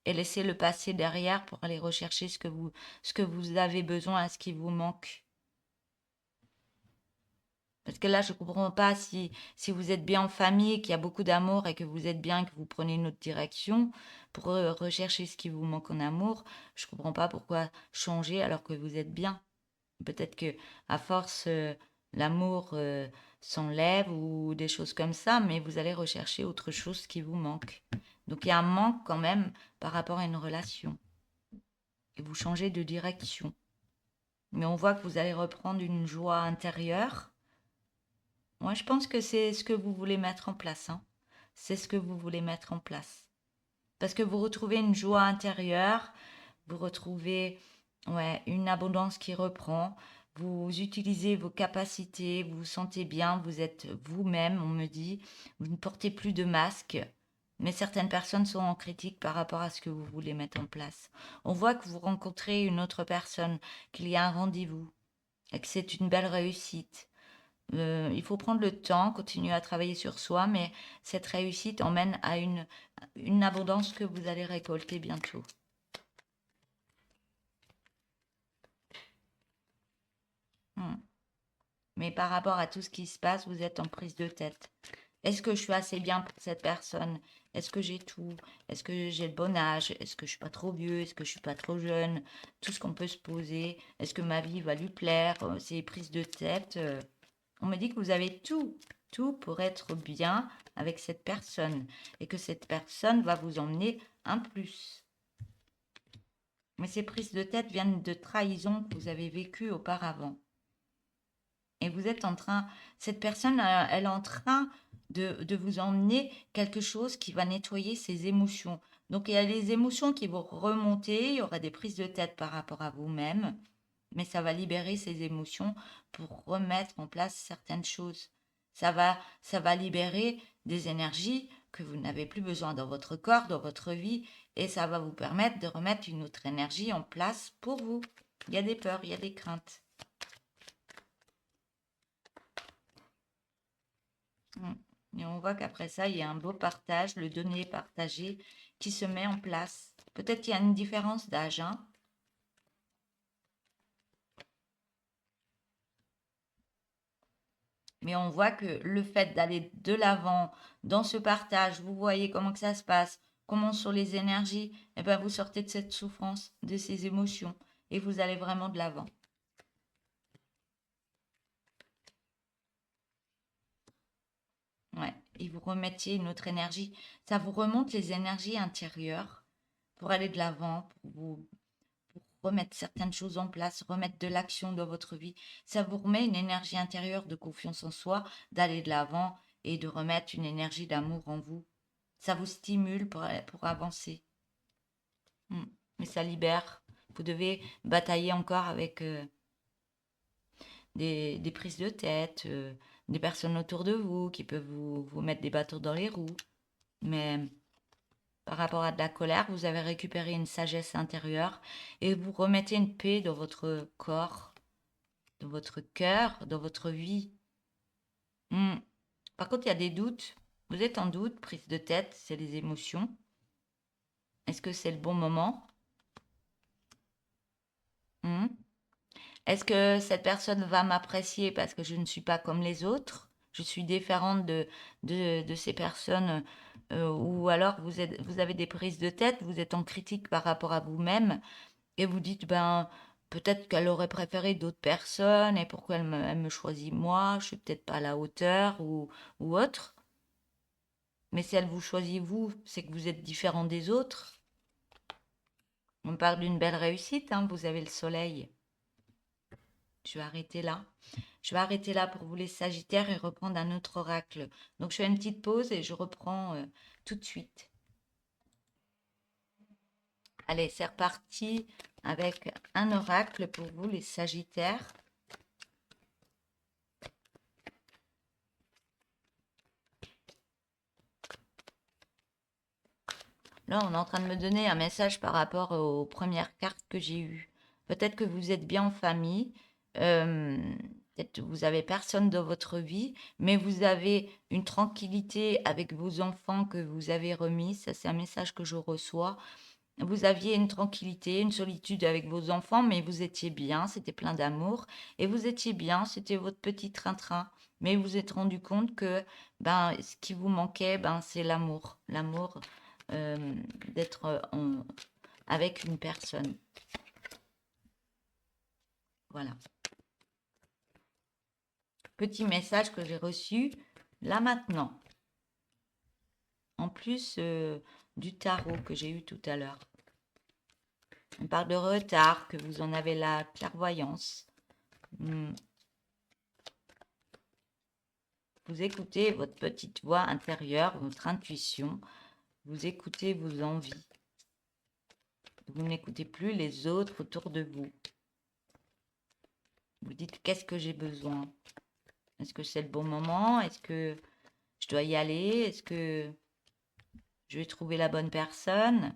Et laisser le passé derrière pour aller rechercher ce que vous avez besoin, ce qui vous manque. Parce que là, je ne comprends pas si vous êtes bien en famille, qu'il y a beaucoup d'amour et que vous êtes bien, que vous prenez une autre direction pour rechercher ce qui vous manque en amour. Je ne comprends pas pourquoi changer alors que vous êtes bien. Peut-être que à force, l'amour s'enlève ou des choses comme ça, mais vous allez rechercher autre chose qui vous manque. Donc il y a un manque quand même par rapport à une relation. Et vous changez de direction. Mais on voit que vous allez reprendre une joie intérieure. Moi, je pense que c'est ce que vous voulez mettre en place. Hein. C'est ce que vous voulez mettre en place. Parce que vous retrouvez une joie intérieure, vous retrouvez Ouais, une abondance qui reprend. Vous utilisez vos capacités, vous vous sentez bien, vous êtes vous-même, on me dit. Vous ne portez plus de masque. Mais certaines personnes sont en critique par rapport à ce que vous voulez mettre en place. On voit que vous rencontrez une autre personne, qu'il y a un rendez-vous et que c'est une belle réussite. Il faut prendre le temps, continuer à travailler sur soi, mais cette réussite emmène à une abondance que vous allez récolter bientôt. Hmm. Mais par rapport à tout ce qui se passe, vous êtes en prise de tête. Est-ce que je suis assez bien pour cette personne? Est-ce que j'ai tout? Est-ce que j'ai le bon âge? Est-ce que je suis pas trop vieux? Est-ce que je suis pas trop jeune? Tout ce qu'on peut se poser. Est-ce que ma vie va lui plaire? Ces prises de tête. On me dit que vous avez tout pour être bien avec cette personne et que cette personne va vous emmener un plus. Mais ces prises de tête viennent de trahisons que vous avez vécues auparavant. Et vous êtes en train, cette personne, elle est en train de vous emmener quelque chose qui va nettoyer ses émotions. Donc il y a les émotions qui vont remonter, il y aura des prises de tête par rapport à vous-même, mais ça va libérer ces émotions pour remettre en place certaines choses. Ça va libérer des énergies que vous n'avez plus besoin dans votre corps, dans votre vie, et ça va vous permettre de remettre une autre énergie en place pour vous. Il y a des peurs, il y a des craintes. Et on voit qu'après ça, il y a un beau partage, le donner et partager qui se met en place. Peut-être qu'il y a une différence d'âge, hein. Mais on voit que le fait d'aller de l'avant dans ce partage, vous voyez comment que ça se passe, comment sont les énergies, et bien vous sortez de cette souffrance, de ces émotions, et vous allez vraiment de l'avant. Ouais, et vous remettiez une autre énergie. Ça vous remonte les énergies intérieures pour aller de l'avant, pour remettre certaines choses en place, remettre de l'action dans votre vie. Ça vous remet une énergie intérieure de confiance en soi, d'aller de l'avant et de remettre une énergie d'amour en vous. Ça vous stimule pour avancer. Mm. Mais ça libère. Vous devez batailler encore avec des prises de tête, des personnes autour de vous qui peuvent vous mettre des bâtons dans les roues. Mais par rapport à de la colère, vous avez récupéré une sagesse intérieure et vous remettez une paix dans votre corps, dans votre cœur, dans votre vie. Hmm. Par contre, il y a des doutes. Vous êtes en doute, prise de tête, c'est les émotions. Est-ce que c'est le bon moment? Hmm. Est-ce que cette personne va m'apprécier parce que je ne suis pas comme les autres? Je suis différente de ces personnes. Ou alors vous avez des prises de tête, vous êtes en critique par rapport à vous-même et vous dites, ben, peut-être qu'elle aurait préféré d'autres personnes et pourquoi elle me choisit moi, je suis peut-être pas à la hauteur ou autre. Mais si elle vous choisit vous, c'est que vous êtes différent des autres. On parle d'une belle réussite, hein, vous avez le soleil. Je vais arrêter là. Je vais arrêter là pour vous les Sagittaires et reprendre un autre oracle. Donc je fais une petite pause et je reprends tout de suite. Allez, c'est reparti avec un oracle pour vous les Sagittaires. Là, on est en train de me donner un message par rapport aux premières cartes que j'ai eues. Peut-être que vous êtes bien en famille, peut-être que vous avez personne dans votre vie, mais vous avez une tranquillité avec vos enfants que vous avez remis. Ça, c'est un message que je reçois. Vous aviez une tranquillité, une solitude avec vos enfants, mais vous étiez bien, c'était plein d'amour, et vous étiez bien, c'était votre petit train-train. Mais vous vous êtes rendu compte que ben, ce qui vous manquait, ben, c'est l'amour. L'amour euh, d'être avec une personne. Voilà. Petit message que j'ai reçu là maintenant. En plus du tarot que j'ai eu tout à l'heure. On parle de retard, que vous en avez la clairvoyance. Vous écoutez votre petite voix intérieure, votre intuition. Vous écoutez vos envies. Vous n'écoutez plus les autres autour de vous. Vous dites qu'est-ce que j'ai besoin? Est-ce que c'est le bon moment? Est-ce que je dois y aller? Est-ce que je vais trouver la bonne personne?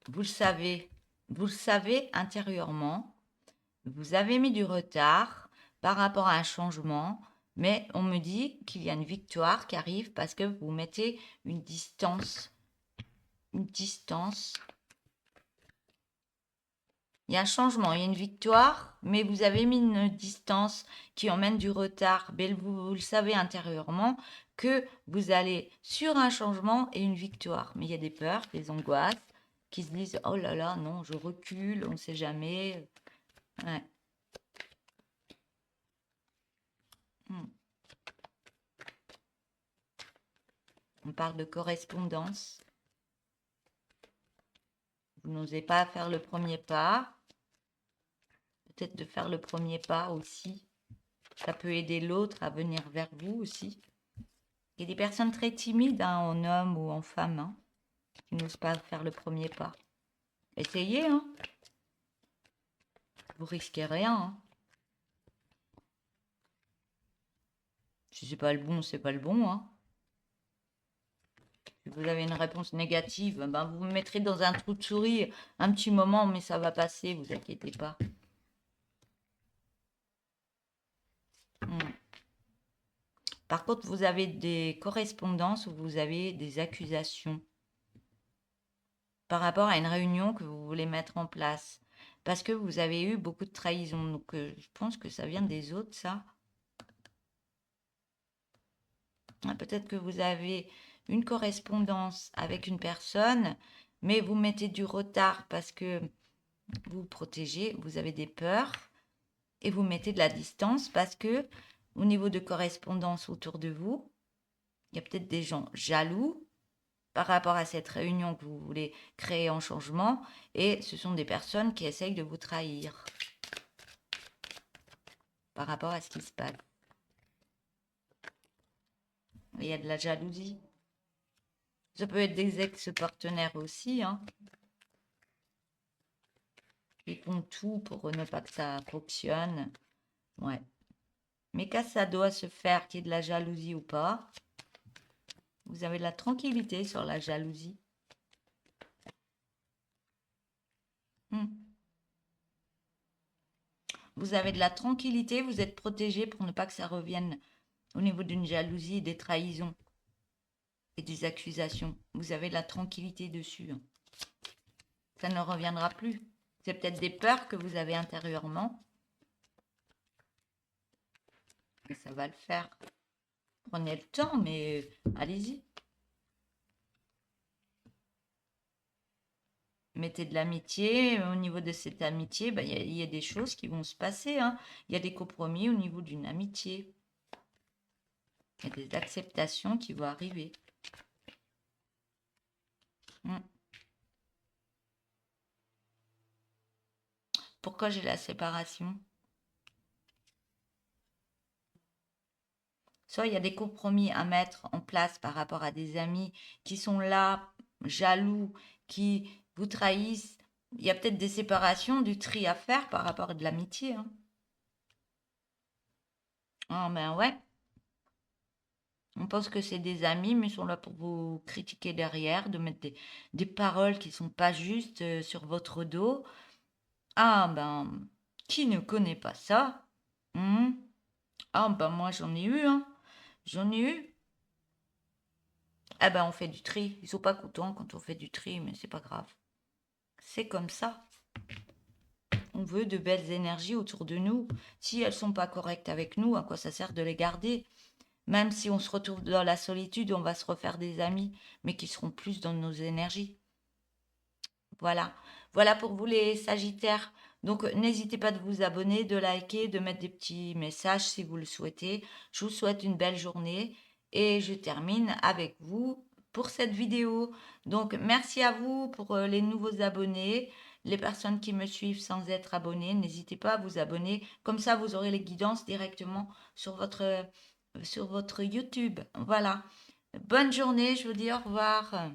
Vous le savez intérieurement. Vous avez mis du retard par rapport à un changement, mais on me dit qu'il y a une victoire qui arrive parce que vous mettez une distance. Une distance. Il y a un changement, il y a une victoire, mais vous avez mis une distance qui emmène du retard. Mais vous le savez intérieurement que vous allez sur un changement et une victoire. Mais il y a des peurs, des angoisses qui se disent oh là là, non, je recule, on ne sait jamais. Ouais. Hmm. On parle de correspondance. Vous n'osez pas faire le premier pas. Peut-être de faire le premier pas aussi. Ça peut aider l'autre à venir vers vous aussi. Il y a des personnes très timides, hein, en homme ou en femme, hein, qui n'osent pas faire le premier pas. Essayez, hein. Vous risquez rien, hein. Si c'est pas le bon, c'est pas le bon, hein. Si vous avez une réponse négative, ben vous me mettrez dans un trou de souris un petit moment, mais ça va passer, vous inquiétez pas. Hmm. Par contre, vous avez des correspondances où vous avez des accusations par rapport à une réunion que vous voulez mettre en place. Parce que vous avez eu beaucoup de trahison. Donc, je pense que ça vient des autres, ça. Peut-être que vous avez une correspondance avec une personne, mais vous mettez du retard parce que vous vous protégez, vous avez des peurs, et vous mettez de la distance parce que au niveau de correspondance autour de vous, il y a peut-être des gens jaloux par rapport à cette réunion que vous voulez créer en changement, et ce sont des personnes qui essayent de vous trahir par rapport à ce qui se passe. Il y a de la jalousie. Ça peut être des ex-partenaires aussi, hein. Ils font tout pour ne pas que ça fonctionne. Ouais. Mais quand ça doit se faire, qu'il y ait de la jalousie ou pas, vous avez de la tranquillité sur la jalousie. Hmm. Vous avez de la tranquillité, vous êtes protégé pour ne pas que ça revienne au niveau d'une jalousie, des trahisons et des accusations. Vous avez de la tranquillité dessus, hein. Ça ne reviendra plus. C'est peut-être des peurs que vous avez intérieurement. Mais ça va le faire. Prenez le temps, mais allez-y. Mettez de l'amitié. Au niveau de cette amitié, il y a des choses qui vont se passer, hein. Il y a des compromis au niveau d'une amitié. Il y a des acceptations qui vont arriver. Hmm. Pourquoi j'ai la séparation? Soit il y a des compromis à mettre en place par rapport à des amis qui sont là, jaloux, qui vous trahissent. Il y a peut-être des séparations, du tri à faire par rapport à de l'amitié, hein. Ah ben ouais, on pense que c'est des amis, mais ils sont là pour vous critiquer derrière, de mettre des paroles qui sont pas justes sur votre dos. Ah ben, qui ne connaît pas ça? Hmm. Ah ben moi j'en ai eu, hein. J'en ai eu. Ah ben on fait du tri. Ils sont pas contents quand on fait du tri, mais c'est pas grave. C'est comme ça. On veut de belles énergies autour de nous. Si elles sont pas correctes avec nous, à quoi ça sert de les garder? Même si on se retrouve dans la solitude, on va se refaire des amis, mais qui seront plus dans nos énergies. Voilà. Voilà pour vous les Sagittaires. Donc n'hésitez pas de vous abonner, de liker, de mettre des petits messages si vous le souhaitez. Je vous souhaite une belle journée et je termine avec vous pour cette vidéo. Donc merci à vous pour les nouveaux abonnés, les personnes qui me suivent sans être abonnés. N'hésitez pas à vous abonner. Comme ça, vous aurez les guidances directement sur votre sur votre YouTube. Voilà. Bonne journée, je vous dis au revoir.